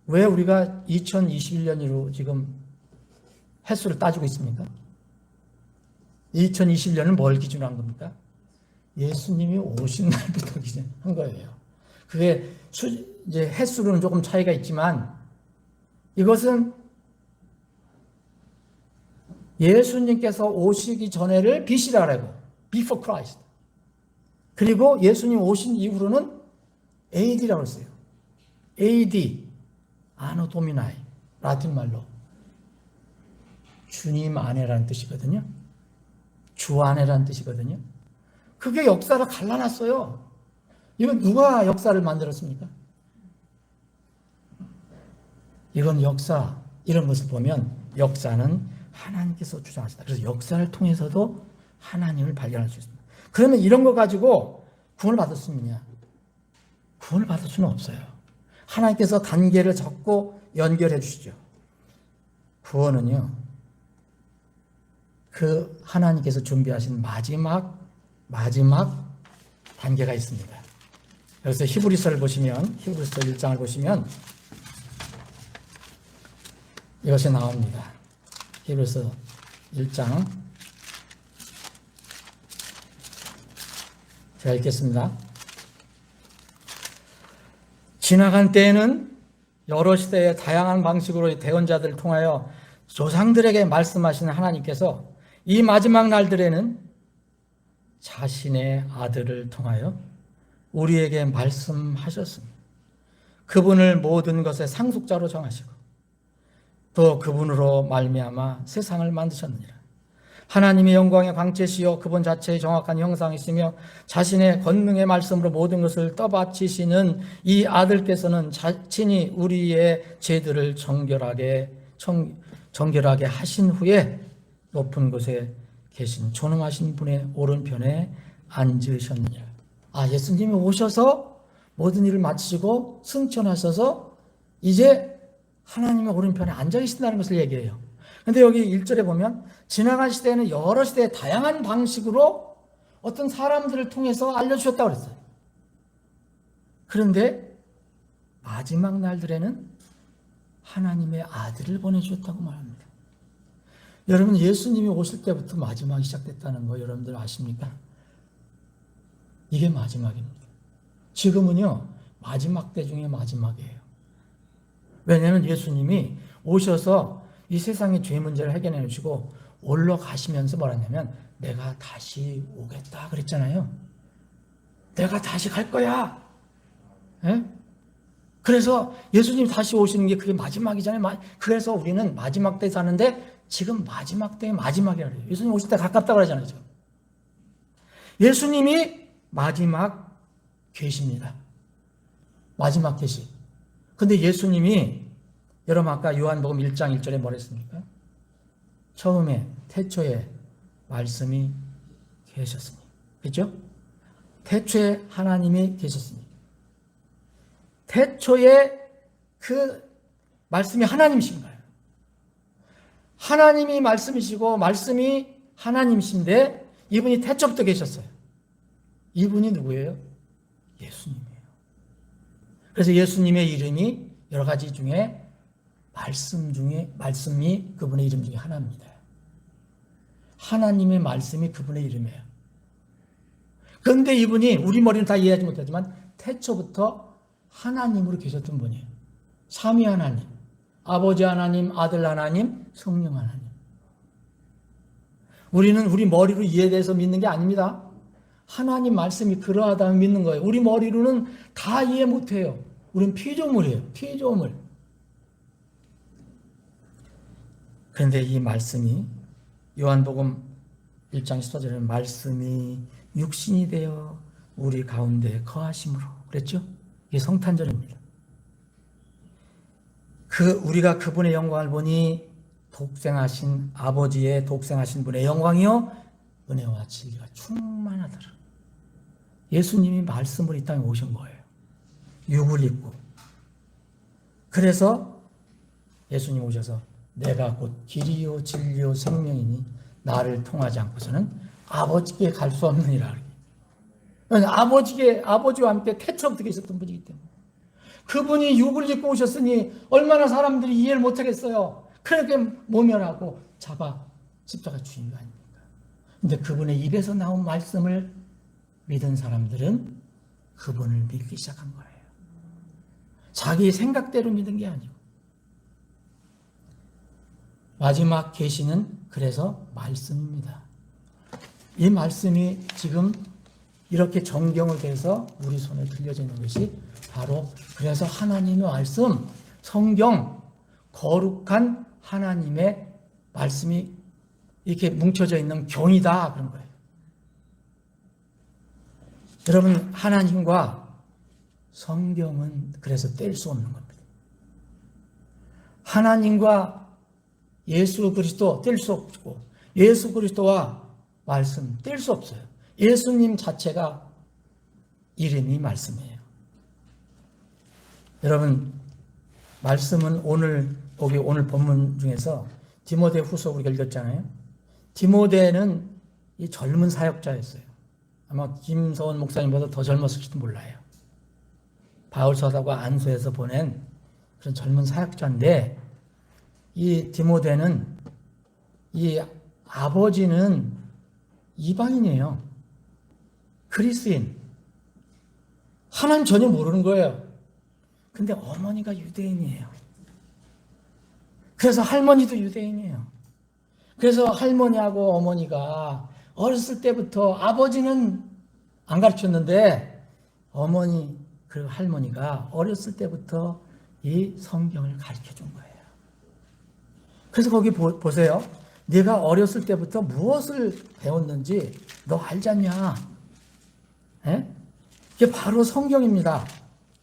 왜 우리가 2021년으로 지금 횟수를 따지고 있습니까? 2021년은 뭘 기준으로 한 겁니까? 예수님이 오신 날부터 기준한 거예요. 그게 이제 횟수로는 조금 차이가 있지만 이것은 예수님께서 오시기 전에를 BC라고, Before Christ. 그리고 예수님 오신 이후로는 AD라고 했어요. AD, 아노 도미나이, 라틴 말로 주님 안에라는 뜻이거든요. 주 안에라는 뜻이거든요. 그게 역사를 갈라놨어요. 이건 누가 역사를 만들었습니까? 이건 역사, 이런 것을 보면 역사는 하나님께서 주장하시다. 그래서 역사를 통해서도 하나님을 발견할 수 있습니다. 그러면 이런 거 가지고 구원을 받을 수 있느냐? 구원을 받을 수는 없어요. 하나님께서 단계를 잡고 연결해 주시죠. 구원은요, 그 하나님께서 준비하신 마지막 단계가 있습니다. 여기서 히브리서를 보시면, 히브리서 1장을 보시면 이것이 나옵니다. 히브리서 1장 제가 읽겠습니다. 지나간 때에는 여러 시대의 다양한 방식으로 대언자들을 통하여 조상들에게 말씀하시는 하나님께서 이 마지막 날들에는 자신의 아들을 통하여 우리에게 말씀하셨습니다. 그분을 모든 것의 상속자로 정하시고 또 그분으로 말미암아 세상을 만드셨느니라. 하나님의 영광의 광채시여 그분 자체의 정확한 형상이시며 자신의 권능의 말씀으로 모든 것을 떠받치시는 이 아들께서는 자신이 우리의 죄들을 정결하게 하신 후에 높은 곳에 계신 존엄하신 분의 오른편에 앉으셨느니라. 예수님이 오셔서 모든 일을 마치시고 승천하셔서 이제 하나님의 오른편에 앉아 계신다는 것을 얘기해요. 근데 여기 1절에 보면 지나간 시대에는 여러 시대의 다양한 방식으로 어떤 사람들을 통해서 알려주셨다고 그랬어요. 그런데 마지막 날들에는 하나님의 아들을 보내주셨다고 말합니다. 여러분, 예수님이 오실 때부터 마지막이 시작됐다는 거 여러분들 아십니까? 이게 마지막입니다. 지금은요, 마지막 때 중에 마지막이에요. 왜냐하면 예수님이 오셔서 이 세상의 죄 문제를 해결해 주시고 올라가시면서 뭐라 했냐면 내가 다시 오겠다 그랬잖아요. 내가 다시 갈 거야. 예? 그래서 예수님 다시 오시는 게 그게 마지막이잖아요. 그래서 우리는 마지막 때 사는데 지금 마지막 때의 마지막이라 그래요. 예수님 오실 때 가깝다고 그러잖아요. 지금. 예수님이 마지막 계십니다. 마지막 계시. 근데 예수님이 여러분 아까 요한복음 1장 1절에 뭐라 했습니까? 처음에 태초에 말씀이 계셨으니. 그렇죠? 태초에 하나님이 계셨으니. 태초에 그 말씀이 하나님이신 거예요. 하나님이 말씀이시고 말씀이 하나님이신데 이분이 태초부터 계셨어요. 이분이 누구예요? 예수님이에요. 그래서 예수님의 이름이 여러 가지 중에 말씀이 그분의 이름 중에 하나입니다. 하나님의 말씀이 그분의 이름이에요. 그런데 이분이 우리 머리는 다 이해하지 못하지만 태초부터 하나님으로 계셨던 분이에요. 삼위 하나님, 아버지 하나님, 아들 하나님, 성령 하나님. 우리는 우리 머리로 이해돼서 믿는 게 아닙니다. 하나님 말씀이 그러하다면 믿는 거예요. 우리 머리로는 다 이해 못해요. 우리는 피조물이에요. 피조물. 그런데 이 말씀이 요한복음 1장 14절에 말씀이 육신이 되어 우리 가운데 거하심으로 그랬죠? 이게 성탄절입니다. 우리가 그분의 영광을 보니 독생하신 아버지의 독생하신 분의 영광이요 은혜와 진리가 충만하더라. 예수님이 말씀으로 이 땅에 오신 거예요. 육을 입고. 그래서 예수님 오셔서 내가 곧 길이요 진리요 생명이니 나를 통하지 않고서는 아버지께 갈 수 없느니라. 아버지와 함께 태초부터 계셨던 분이기 때문에 그분이 육을 입고 오셨으니 얼마나 사람들이 이해를 못하겠어요. 그렇게 모멸하고 잡아 십자가 주인 거 아닙니까? 근데 그분의 입에서 나온 말씀을 믿은 사람들은 그분을 믿기 시작한 거예요. 자기 생각대로 믿은 게 아니고. 마지막 계시는 그래서 말씀입니다. 이 말씀이 지금 이렇게 정경을 대서 우리 손에 들려져 있는 것이 바로 그래서 하나님의 말씀, 성경, 거룩한 하나님의 말씀이 이렇게 뭉쳐져 있는 경이다 그런 거예요. 여러분 하나님과 성경은 그래서 뗄 수 없는 겁니다. 하나님과 예수 그리스도 뗄 수 없고 예수 그리스도와 말씀 뗄 수 없어요. 예수님 자체가 이름이 말씀이에요. 여러분 말씀은 오늘 본문 중에서 디모데후서 우리가 읽었잖아요. 디모데는 이 젊은 사역자였어요. 아마 김서원 목사님보다 더 젊었을지도 몰라요. 바울 서사과 안수에서 보낸 그런 젊은 사역자인데 이 디모데는 이 아버지는 이방인이에요. 그리스인. 하나님 전혀 모르는 거예요. 근데 어머니가 유대인이에요. 그래서 할머니도 유대인이에요. 그래서 할머니하고 어머니가 어렸을 때부터 아버지는 안 가르쳤는데 어머니 그리고 할머니가 어렸을 때부터 이 성경을 가르쳐 준 거예요. 그래서 거기 보세요. 네가 어렸을 때부터 무엇을 배웠는지 너 알지 않냐? 에? 이게 바로 성경입니다.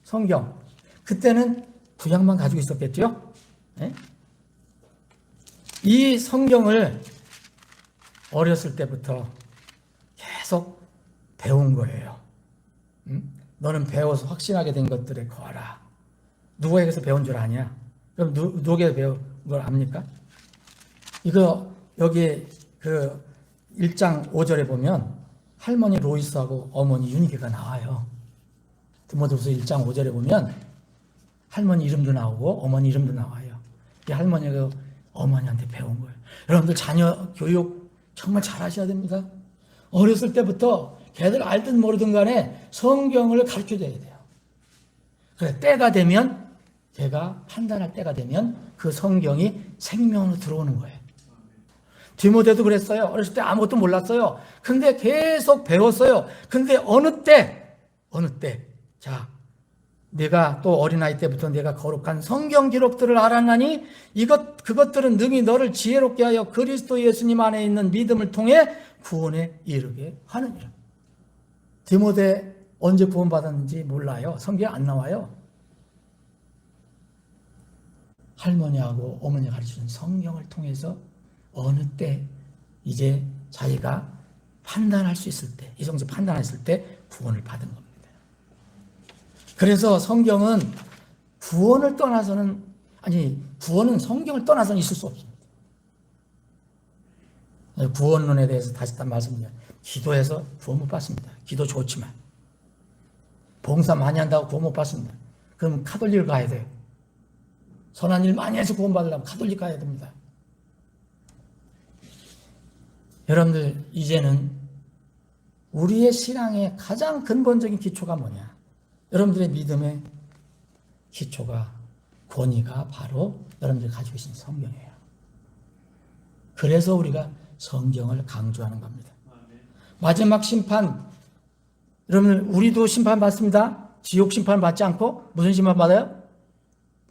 성경. 그때는 구약만 가지고 있었겠죠? 에? 이 성경을 어렸을 때부터 계속 배운 거예요. 너는 배워서 확신하게 된 것들에 거하라. 누구에게서 배운 줄 아냐? 그럼 누구에게 배운 걸 압니까? 이거 여기 그 1장 5절에 보면 할머니 로이스하고 어머니 유니게가 나와요. 디모데후서 1장 5절에 보면 할머니 이름도 나오고 어머니 이름도 나와요. 이 할머니가 어머니한테 배운 거예요. 여러분들 자녀 교육 정말 잘 하셔야 됩니다. 어렸을 때부터 걔들 알든 모르든 간에 성경을 가르쳐줘야 돼요. 그래 때가 되면 걔가 판단할 때가 되면 그 성경이 생명으로 들어오는 거예요. 디모데도 그랬어요. 어렸을 때 아무것도 몰랐어요. 근데 계속 배웠어요. 근데 어느 때 어느 때? 자, 내가 또 어린아이 때부터 내가 거룩한 성경 기록들을 알았나니 그것들은 능히 너를 지혜롭게 하여 그리스도 예수님 안에 있는 믿음을 통해 구원에 이르게 하느니라. 디모데 언제 구원받았는지 몰라요. 성경에 안 나와요. 할머니하고 어머니가 가르치는 성경을 통해서 어느 때 이제 자기가 판단할 수 있을 때, 이 정도 판단했을 때 구원을 받은 겁니다. 그래서 성경은 구원은 성경을 떠나서는 있을 수 없습니다. 구원론에 대해서 다시 한 말씀드려요. 기도해서 구원 못 받습니다. 기도 좋지만. 봉사 많이 한다고 구원 못 받습니다. 그럼 카톨릭을 가야 돼요. 선한 일 많이 해서 구원 받으려면 카톨릭 가야 됩니다. 여러분들, 이제는 우리의 신앙의 가장 근본적인 기초가 뭐냐? 여러분들의 믿음의 기초가, 권위가 바로 여러분들이 가지고 계신 성경이에요. 그래서 우리가 성경을 강조하는 겁니다. 마지막 심판, 여러분, 우리도 심판받습니다. 지옥 심판 받지 않고 무슨 심판 받아요?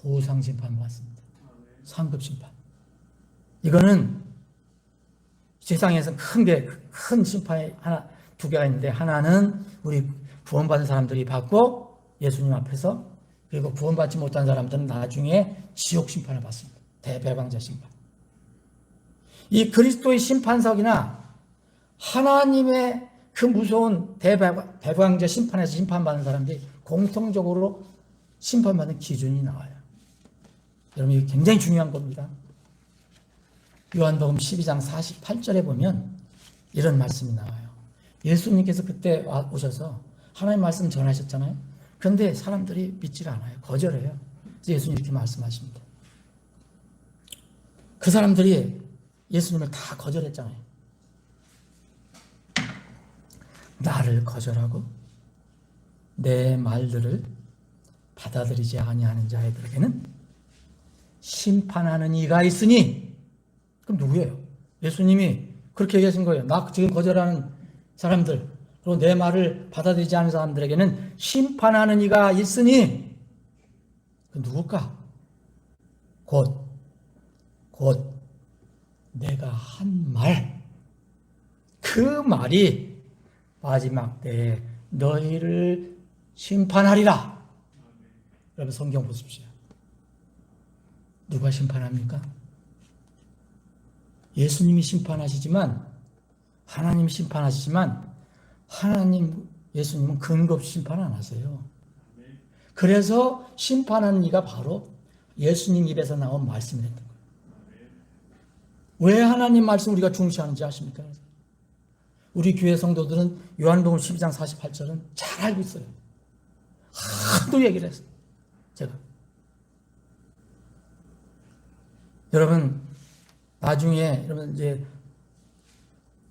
보상 심판 받습니다. 상급 심판. 이거는 세상에서 큰 심판이 두 개가 있는데, 하나는 우리 구원받은 사람들이 받고 예수님 앞에서, 그리고 구원받지 못한 사람들은 나중에 지옥 심판을 받습니다. 대배방자 심판. 이 그리스도의 심판석이나 하나님의 그 무서운 대배방자 심판에서 심판받는 사람들이 공통적으로 심판받는 기준이 나와요. 여러분, 이게 굉장히 중요한 겁니다. 요한복음 12장 48절에 보면 이런 말씀이 나와요. 예수님께서 그때 오셔서 하나님 말씀 전하셨잖아요. 그런데 사람들이 믿질 않아요. 거절해요. 그래서 예수님 이렇게 말씀하십니다. 그 사람들이 예수님을 다 거절했잖아요. 나를 거절하고 내 말들을 받아들이지 아니하는 자애들에게는 심판하는 이가 있으니, 그럼 누구예요? 예수님이 그렇게 얘기하신 거예요. 나 지금 거절하는 사람들, 그리고 내 말을 받아들이지 않는 사람들에게는 심판하는 이가 있으니, 그 누굴까? 곧 내가 한 말, 그 말이 마지막 때에 너희를 심판하리라. 여러분, 성경 보십시오. 누가 심판합니까? 예수님이 심판하시지만, 하나님이 심판하시지만, 예수님은 근거 없이 심판 안 하세요. 그래서 심판하는 이가 바로 예수님 입에서 나온 말씀이 됐던 거예요. 왜 하나님 말씀 우리가 중시하는지 아십니까? 우리 교회 성도들은 요한복음 12장 48절은 잘 알고 있어요. 하도 얘기를 했어요. 제가. 여러분, 나중에 여러분 이제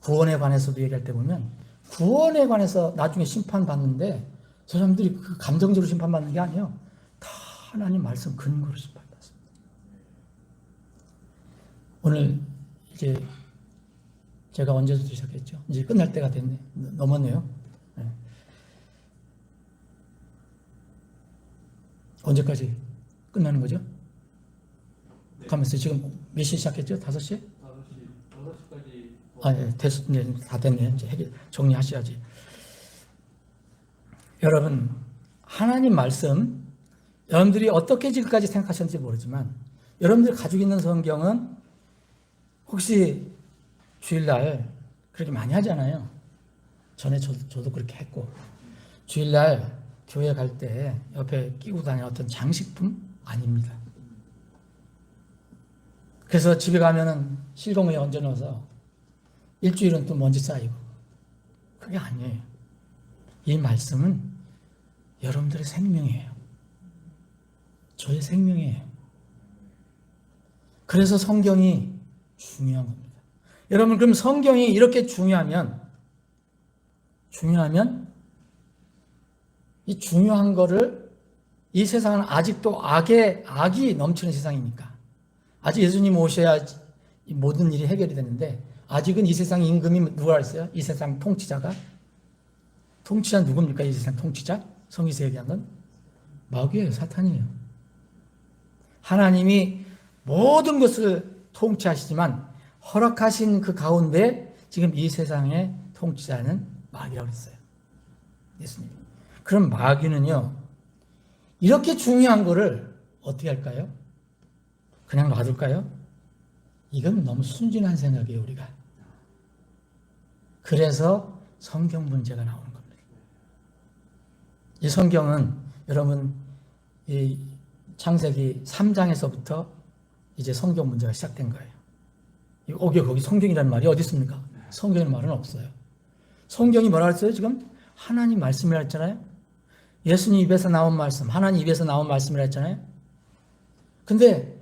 구원에 관해서도 얘기할 때 보면, 구원에 관해서 나중에 심판받는데 저 사람들이 그 감정적으로 심판받는 게 아니에요. 다 하나님 말씀 근거로 심판받습니다. 오늘 이제 제가 언제부터 시작했죠? 이제 끝날 때가 됐네. 넘었네요. 네. 언제까지 끝나는 거죠? 가면서 지금 몇 시 시작했죠? 5시?
5시까지.
아, 네, 다 됐네. 이제 정리하셔야지. 여러분, 하나님 말씀, 여러분들이 어떻게 지금까지 생각하셨는지 모르지만, 여러분들이 가지고 있는 성경은 혹시 주일날 그렇게 많이 하잖아요. 전에 저도 그렇게 했고, 주일날 교회 갈 때 옆에 끼고 다니는 어떤 장식품 아닙니다. 그래서 집에 가면은 실공에 얹어 넣어서 일주일은 또 먼지 쌓이고, 그게 아니에요. 이 말씀은 여러분들의 생명이에요. 저의 생명이에요. 그래서 성경이 중요한 겁니다. 여러분, 그럼 성경이 이렇게 중요하면 이 중요한 거를, 이 세상은 아직도 악이 넘치는 세상이니까, 아직 예수님 오셔야 이 모든 일이 해결이 되는데, 아직은 이 세상 임금이 누가 있어요? 이 세상 통치자가 통치자 누굽니까? 이 세상 통치자? 성경에서 얘기한 건 마귀예요. 사탄이에요. 하나님이 모든 것을 통치하시지만 허락하신 그 가운데 지금 이 세상의 통치자는 마귀라고 했어요. 예수님. 그럼 마귀는요, 이렇게 중요한 거를 어떻게 할까요? 그냥 놔둘까요? 이건 너무 순진한 생각이에요, 우리가. 그래서 성경 문제가 나오는 겁니다. 이 성경은 여러분, 이 창세기 3장에서부터 이제 성경 문제가 시작된 거예요. 거기 성경이라는 말이 어디 있습니까? 성경의 말은 없어요. 성경이 뭐라 했어요? 지금 하나님 말씀이라 했잖아요. 예수님 입에서 나온 말씀, 하나님 입에서 나온 말씀이라 했잖아요. 근데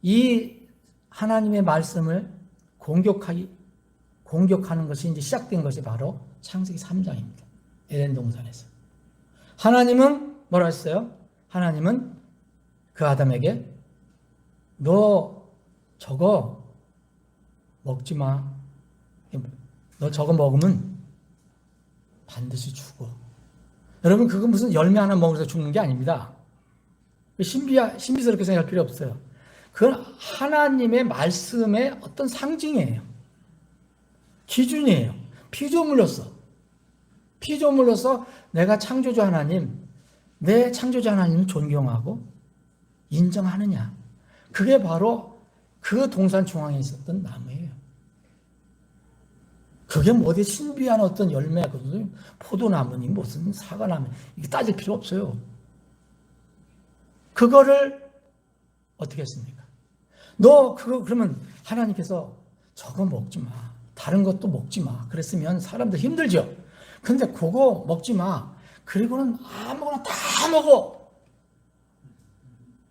이 하나님의 말씀을 공격하는 것이 이제 시작된 것이 바로 창세기 3장입니다. 에덴 동산에서. 하나님은 뭐라 했어요? 하나님은 그 아담에게 너 저거 먹지 마. 너 저거 먹으면 반드시 죽어. 여러분, 그건 무슨 열매 하나 먹어서 죽는 게 아닙니다. 신비스럽게 생각할 필요 없어요. 그건 하나님의 말씀의 어떤 상징이에요. 기준이에요. 피조물로서 내가 창조주 하나님, 내 창조주 하나님을 존경하고 인정하느냐. 그게 바로 그 동산 중앙에 있었던 나무예요. 그게 뭐 어디 신비한 어떤 열매거든요. 포도나무니 무슨 사과나무, 이게 따질 필요 없어요. 그거를 어떻게 했습니까? 그러면 하나님께서 저거 먹지 마. 다른 것도 먹지 마. 그랬으면 사람들 힘들죠. 근데 그거 먹지 마. 그리고는 아무거나 다 먹어.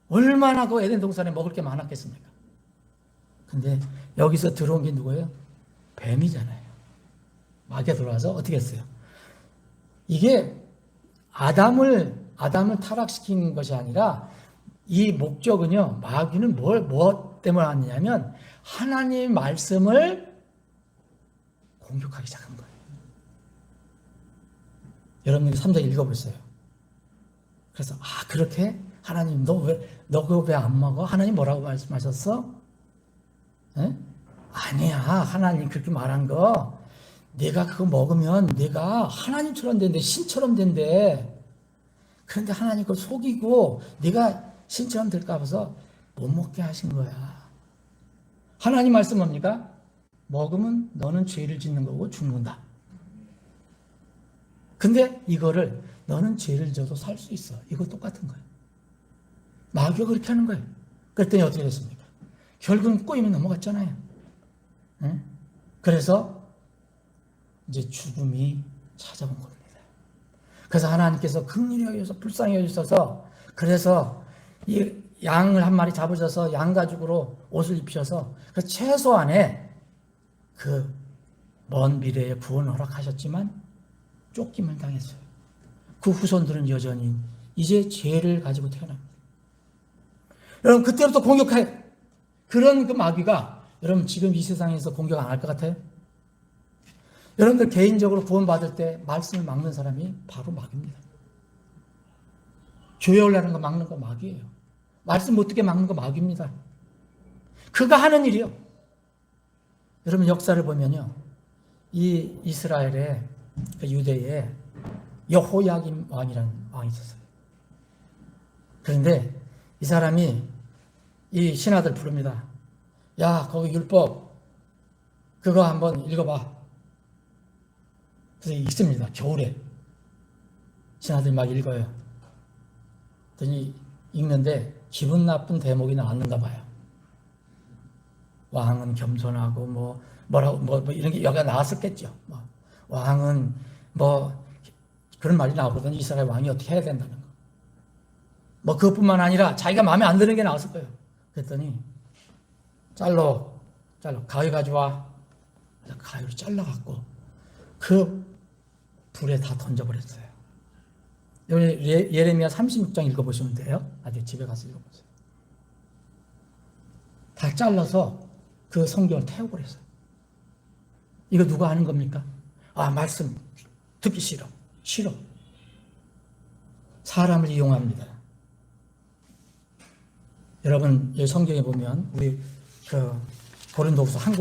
얼마나 그 에덴 동산에 먹을 게 많았겠습니까? 근데 여기서 들어온 게 누구예요? 뱀이잖아요. 마귀가 들어와서 어떻게 했어요? 이게 아담을 타락시킨 것이 아니라 이 목적은요, 마귀는 뭐 때문에 왔냐면 하나님 말씀을 공격하기 시작한 거예요. 여러분이 3장 읽어보세요. 그래서 그렇게 하나님 너 그거 왜 안 먹어? 하나님 뭐라고 말씀하셨어? 에? 아니야, 하나님 그렇게 말한 거 네가 그거 먹으면 네가 하나님처럼 된대, 신처럼 된대. 그런데 하나님 그걸 속이고 네가 신처럼 될까 봐서 못 먹게 하신 거야. 하나님 말씀 뭡니까? 먹으면 너는 죄를 짓는 거고 죽는다. 근데 이거를 너는 죄를 져도 살 수 있어. 이거 똑같은 거예요. 마귀가 그렇게 하는 거예요. 그랬더니 어떻게 됐습니까? 결국은 꼬임이 넘어갔잖아요. 응? 그래서 이제 죽음이 찾아온 겁니다. 그래서 하나님께서 긍휼히 여기서 불쌍히 여기셔서 그래서 이 양을 한 마리 잡으셔서 양 가죽으로 옷을 입히셔서 그 최소한의 그 먼 미래에 구원을 허락하셨지만 쫓김을 당했어요. 그 후손들은 여전히 이제 죄를 가지고 태어납니다. 여러분, 그때부터 공격해. 그런 그 마귀가 여러분 지금 이 세상에서 공격 안 할 것 같아요? 여러분들 개인적으로 구원받을 때 말씀을 막는 사람이 바로 마귀입니다. 교회 올라가는 거 막는 거 마귀예요. 말씀 못 듣게 막는 거 마귀입니다. 그가 하는 일이요. 여러분 역사를 보면요, 이 이스라엘의 그 유대에 여호야김 왕이라는 왕이 있었어요. 그런데 이 사람이 이 신하들 부릅니다. 야, 거기 율법 그거 한번 읽어봐. 그래서 읽습니다. 겨울에 신하들이 막 읽어요. 그랬더니 읽는데 기분 나쁜 대목이 나왔는가 봐요. 왕은 겸손하고 뭐 이런 게 여기가 나왔었겠죠. 왕은 그런 말이 나오거든요. 이스라엘 왕이 어떻게 해야 된다는 거. 그것뿐만 아니라 자기가 마음에 안 드는 게 나왔을 거예요. 그랬더니 가위 가져와. 가위로 잘라갖고 그 불에 다 던져버렸어요. 예레미야 36장 읽어보시면 돼요. 나중에 집에 가서 읽어보세요. 다 잘라서 그 성경을 태워버렸어요. 이거 누가 하는 겁니까? 말씀 듣기 싫어. 싫어. 사람을 이용합니다. 여러분, 이 성경에 보면 우리 고린도후서 한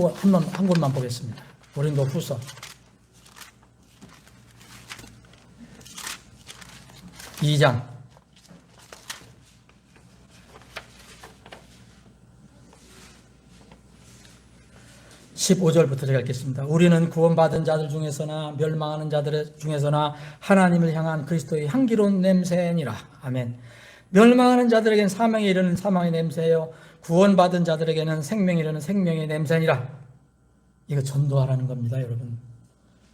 곳만 보겠습니다. 고린도후서 2장 15절부터 제가 읽겠습니다. 우리는 구원받은 자들 중에서나 멸망하는 자들 중에서나 하나님을 향한 그리스도의 향기로운 냄새니라. 아멘. 멸망하는 자들에게는 사망에 이르는 사망의 냄새요, 구원받은 자들에게는 생명에 이르는 생명의 냄새니라. 이거 전도하라는 겁니다, 여러분.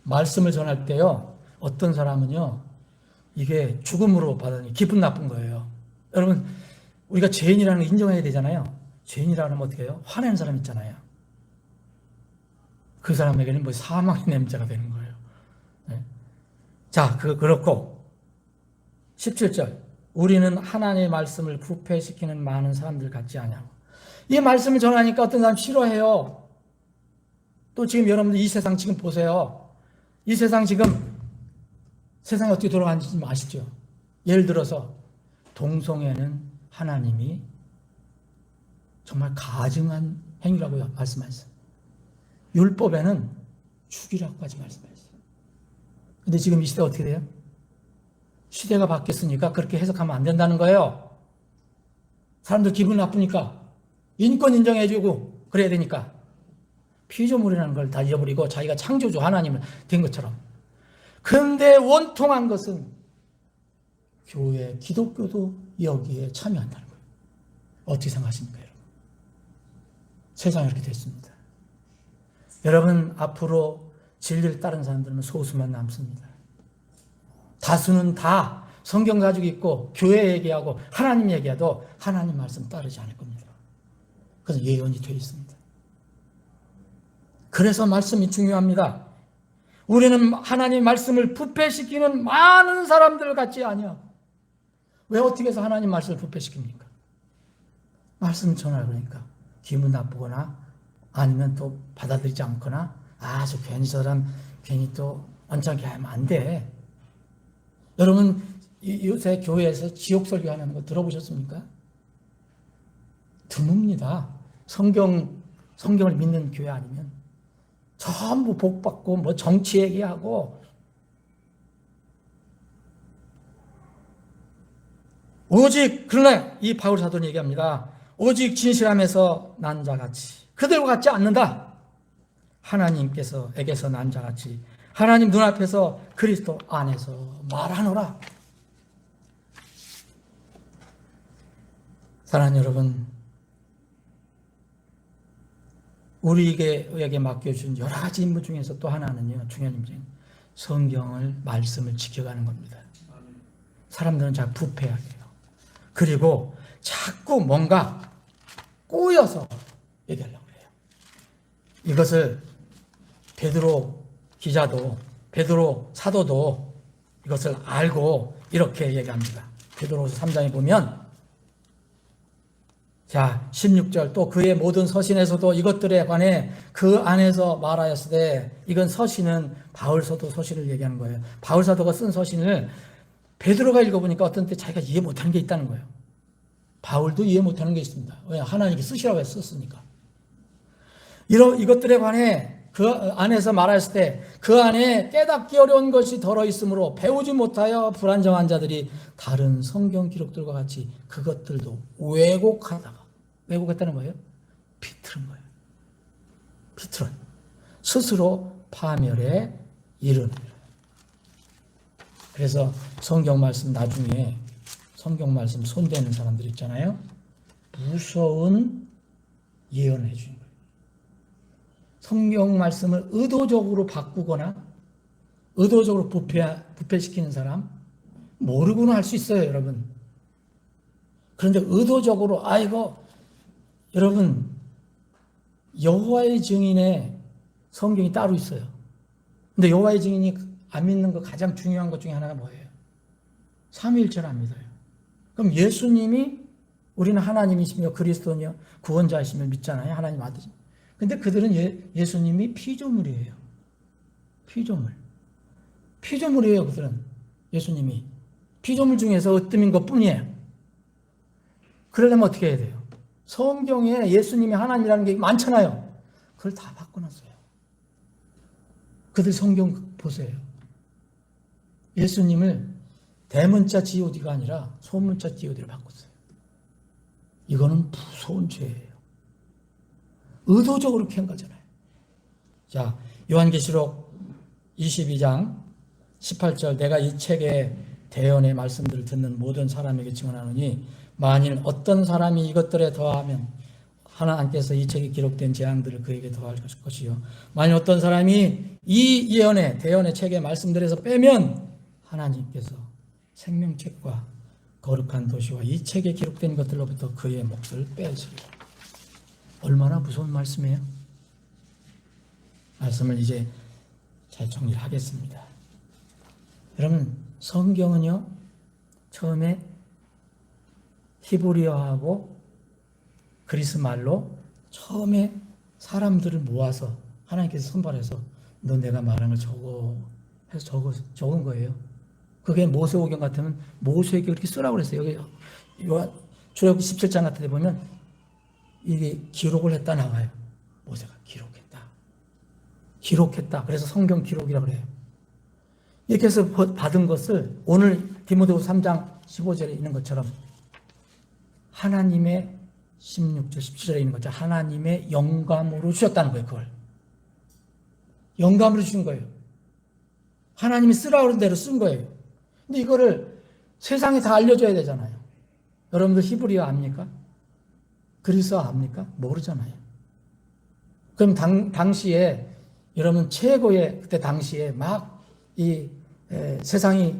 말씀을 전할 때요, 어떤 사람은요, 이게 죽음으로 받으니 기분 나쁜 거예요. 여러분, 우리가 죄인이라는 걸 인정해야 되잖아요. 죄인이라는 건 어떻게 해요? 화내는 사람 있잖아요. 그 사람에게는 뭐 사망의 냄새가 되는 거예요. 네. 자, 그렇고 17절, 우리는 하나님의 말씀을 부패시키는 많은 사람들 같지 않냐고. 이 말씀을 전하니까 어떤 사람 싫어해요. 또 지금 여러분들 이 세상 지금 보세요. 이 세상 지금 세상이 어떻게 돌아가는지 좀 아시죠? 예를 들어서 동성애는 하나님이 정말 가증한 행위라고 말씀하셨어요. 율법에는 죽이라고까지 말씀하셨어요. 근데 지금 이 시대가 어떻게 돼요? 시대가 바뀌었으니까 그렇게 해석하면 안 된다는 거예요. 사람들 기분 나쁘니까 인권 인정해주고 그래야 되니까 피조물이라는 걸 다 잊어버리고 자기가 창조주 하나님을 된 것처럼. 그런데 원통한 것은 교회, 기독교도 여기에 참여한다는 거예요. 어떻게 생각하십니까, 여러분? 세상이 이렇게 됐습니다. 여러분, 앞으로 진리를 따른 사람들은 소수만 남습니다. 다수는 다 성경 가지고 있고 교회 얘기하고 하나님 얘기해도 하나님 말씀 따르지 않을 겁니다. 그래서 예언이 되어 있습니다. 그래서 말씀이 중요합니다. 우리는 하나님 말씀을 부패시키는 많은 사람들 같지 아니야. 왜 어떻게 해서 하나님 말씀을 부패시킵니까? 말씀 전하라 그러니까 기분 나쁘거나 아니면 또 받아들이지 않거나 저 괜히 저 사람 괜히 또 언짢게 하면 안 돼. 여러분, 요새 교회에서 지옥 설교하는 거 들어보셨습니까? 드뭅니다. 성경을 믿는 교회 아니면 전부 복받고 뭐 정치 얘기하고 오직, 그러나 이 바울 사도는 얘기합니다. 오직 진실함에서 난 자같이 그들과 같지 않는다. 하나님께서에게서 난 자같이 하나님 눈앞에서 그리스도 안에서 말하노라. 사랑하는 여러분, 우리에게 맡겨준 여러 가지 임무 중에서 또 하나는요, 중요한 임무는 성경을, 말씀을 지켜가는 겁니다. 사람들은 잘 부패하게 해요. 그리고 자꾸 뭔가 꼬여서 얘기하려고 해요. 이것을 베드로 기자도, 베드로 사도도 이것을 알고 이렇게 얘기합니다. 베드로서 3장에 보면, 자, 16절, 또 그의 모든 서신에서도 이것들에 관해 그 안에서 말하였으되, 이건 서신은 바울서도 서신을 얘기하는 거예요. 바울사도가 쓴 서신을 베드로가 읽어보니까 어떤 때 자기가 이해 못하는 게 있다는 거예요. 바울도 이해 못하는 게 있습니다. 왜? 하나님께 쓰시라고 해서 썼으니까. 이것들에 관해 그 안에서 말했을 때 그 안에 깨닫기 어려운 것이 덜어 있으므로 배우지 못하여 불안정한 자들이 다른 성경 기록들과 같이 그것들도 왜곡했다는 거예요? 비틀은 거예요. 비틀은 스스로 파멸에 이르는. 그래서 성경 말씀 나중에 성경 말씀 손대는 사람들 있잖아요. 무서운 예언을 해주는 거예요. 성경 말씀을 의도적으로 바꾸거나 의도적으로 부패시키는 사람 모르고는 할 수 있어요, 여러분. 그런데 의도적으로 여러분, 여호와의 증인의 성경이 따로 있어요. 근데 여호와의 증인이 안 믿는 거 가장 중요한 것 중에 하나가 뭐예요? 삼위일체를 안 믿어요. 그럼 예수님이 우리는 하나님이시며 그리스도며 구원자이시며 믿잖아요. 하나님 아들이. 근데 그들은 예수님이 피조물이에요. 피조물이에요, 그들은. 예수님이 피조물 중에서 으뜸인 것뿐이에요. 그러려면 어떻게 해야 돼요? 성경에 예수님이 하나님이라는 게 많잖아요. 그걸 다 바꿔놨어요. 그들 성경 보세요. 예수님을 대문자 GOD가 아니라 소문자 GOD로 바꿨어요. 이거는 무서운 죄예요. 의도적으로 그렇게 한 거잖아요. 자, 요한계시록 22장 18절, 내가 이 책의 대언의 말씀들을 듣는 모든 사람에게 증언하노니 만일 어떤 사람이 이것들에 더하면 하나님께서 이 책에 기록된 재앙들을 그에게 더할 것이요, 만일 어떤 사람이 이 예언의 대언의 책의 말씀들에서 빼면 하나님께서 생명책과 거룩한 도시와 이 책에 기록된 것들로부터 그의 몫을 빼앗으리라. 얼마나 무서운 말씀이에요? 말씀을 이제 잘 정리를 하겠습니다. 여러분, 성경은요, 처음에 히브리어하고 그리스 말로 처음에 사람들을 모아서 하나님께서 선발해서 너 내가 말한 걸 적어 해서 적은 거예요. 그게 모세오경 같으면 모세에게 그렇게 쓰라고 그랬어요. 여기 출애굽기 17장 같은 데 보면 이게 기록을 했다 나와요. 모세가 기록했다. 그래서 성경 기록이라고 그래요. 이렇게 해서 받은 것을 오늘 디모데후서 3장 15절에 있는 것처럼 하나님의 16절 17절에 있는 것처럼 하나님의 영감으로 주셨다는 거예요. 그걸 영감으로 주신 거예요. 하나님이 쓰라고 그런 대로 쓴 거예요. 근데 이거를 세상에 다 알려줘야 되잖아요. 여러분들 히브리어 압니까? 그리스어 압니까? 모르잖아요. 그럼 당시에 여러분 최고의 그때 당시에 막 이 세상이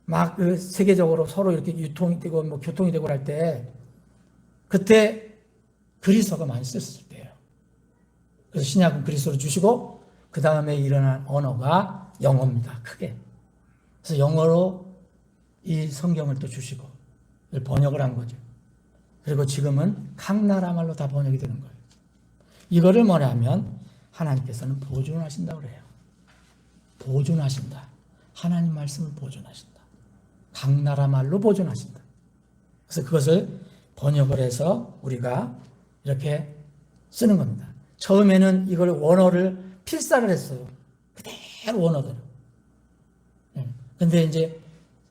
막 그 세계적으로 서로 이렇게 유통이 되고 뭐 교통이 되고 할 때 그때 그리스어가 많이 썼을 때예요. 그래서 신약은 그리스어로 주시고 그 다음에 일어난 언어가 영어입니다. 크게. 그래서 영어로 이 성경을 또 주시고 번역을 한 거죠. 그리고 지금은 각 나라 말로 다 번역이 되는 거예요. 이거를 뭐냐면 하나님께서는 보존하신다고 그래요. 보존하신다. 하나님 말씀을 보존하신다. 각 나라 말로 보존하신다. 그래서 그것을 번역을 해서 우리가 이렇게 쓰는 겁니다. 처음에는 이걸 원어를 필사를 했어요. 그대로 원어대로. 근데 이제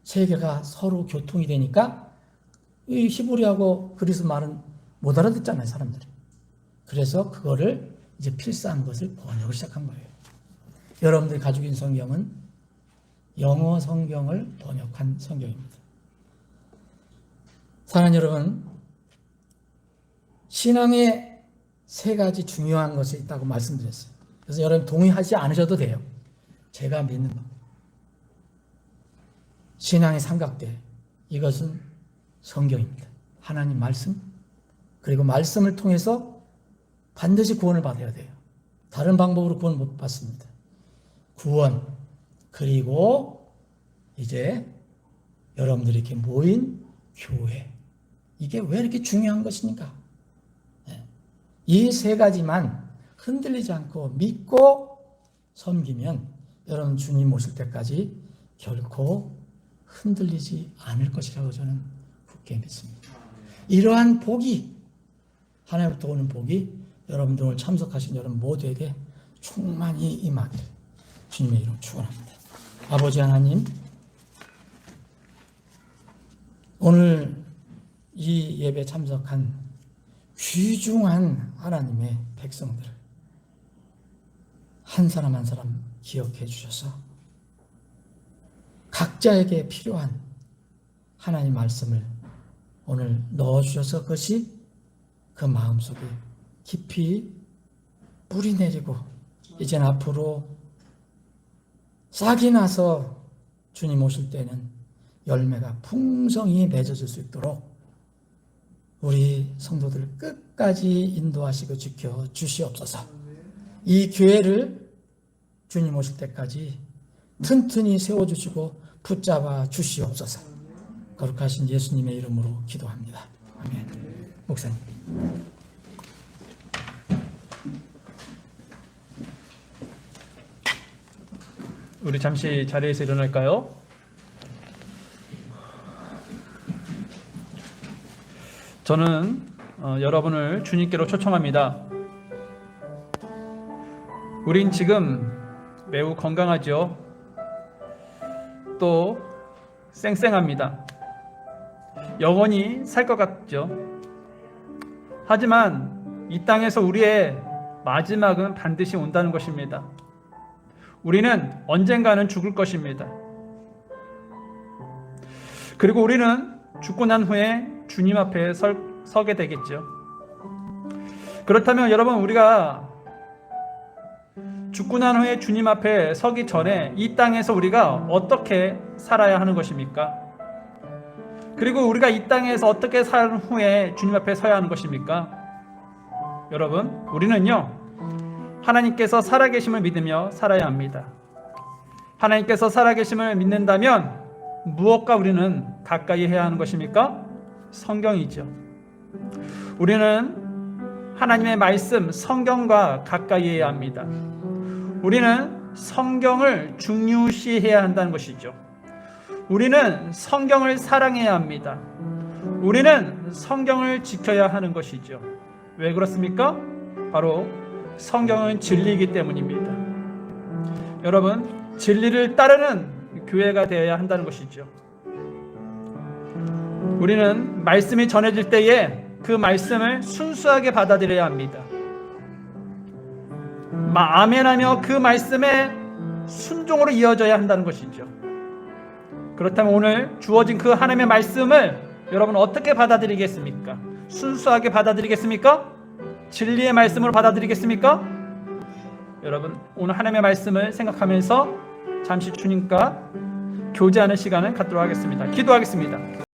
세계가 서로 교통이 되니까 이 히브리하고 그리스 말은 못 알아듣잖아요, 사람들이. 그래서 그거를 이제 필사한 것을 번역을 시작한 거예요. 여러분들이 가지고 있는 성경은 영어 성경을 번역한 성경입니다. 사랑하는 여러분, 신앙에 세 가지 중요한 것이 있다고 말씀드렸어요. 그래서 여러분 동의하지 않으셔도 돼요. 제가 믿는 것. 신앙의 삼각대, 이것은 성경입니다. 하나님 말씀, 그리고 말씀을 통해서 반드시 구원을 받아야 돼요. 다른 방법으로 구원 못 받습니다. 구원, 그리고 이제 여러분들이 이렇게 모인 교회, 이게 왜 이렇게 중요한 것입니까? 이 세 가지만 흔들리지 않고 믿고 섬기면 여러분 주님 오실 때까지 결코 흔들리지 않을 것이라고 저는 굳게 믿습니다. 이러한 복이, 하나님부터 오는 복이 여러분들 오늘 참석하신 여러분 모두에게 충만히 임하길 주님의 이름으로 축원합니다. 아버지 하나님, 오늘 이 예배 참석한 귀중한 하나님의 백성들을 한 사람 한 사람 기억해 주셔서 각자에게 필요한 하나님 말씀을 오늘 넣어주셔서 그것이 그 마음속에 깊이 뿌리 내리고 이젠 앞으로 싹이 나서 주님 오실 때는 열매가 풍성히 맺어질 수 있도록 우리 성도들 끝까지 인도하시고 지켜 주시옵소서. 이 교회를 주님 오실 때까지 튼튼히 세워주시고 붙잡아 주시옵소서. 거룩하신 예수님의 이름으로 기도합니다. 아멘. 목사님.
우리 잠시 자리에서 일어날까요? 저는 여러분을 주님께로 초청합니다. 우린 지금 매우 건강하죠. 또 쌩쌩합니다. 영원히 살 것 같죠. 하지만 이 땅에서 우리의 마지막은 반드시 온다는 것입니다. 우리는 언젠가는 죽을 것입니다. 그리고 우리는 죽고 난 후에 주님 앞에 서게 되겠죠. 그렇다면 여러분, 우리가 죽고 난 후에 주님 앞에 서기 전에 이 땅에서 우리가 어떻게 살아야 하는 것입니까? 그리고 우리가 이 땅에서 어떻게 산 후에 주님 앞에 서야 하는 것입니까? 여러분, 우리는요, 하나님께서 살아계심을 믿으며 살아야 합니다. 하나님께서 살아계심을 믿는다면 무엇과 우리는 가까이 해야 하는 것입니까? 성경이죠. 우리는 하나님의 말씀, 성경과 가까이 해야 합니다. 우리는 성경을 중요시해야 한다는 것이죠. 우리는 성경을 사랑해야 합니다. 우리는 성경을 지켜야 하는 것이죠. 왜 그렇습니까? 바로 성경은 진리이기 때문입니다. 여러분, 진리를 따르는 교회가 되어야 한다는 것이죠. 우리는 말씀이 전해질 때에 그 말씀을 순수하게 받아들여야 합니다. 아멘하며 그 말씀에 순종으로 이어져야 한다는 것이죠. 그렇다면 오늘 주어진 그 하나님의 말씀을 여러분 어떻게 받아들이겠습니까? 순수하게 받아들이겠습니까? 진리의 말씀으로 받아들이겠습니까? 여러분, 오늘 하나님의 말씀을 생각하면서 잠시 주님과 교제하는 시간을 갖도록 하겠습니다. 기도하겠습니다.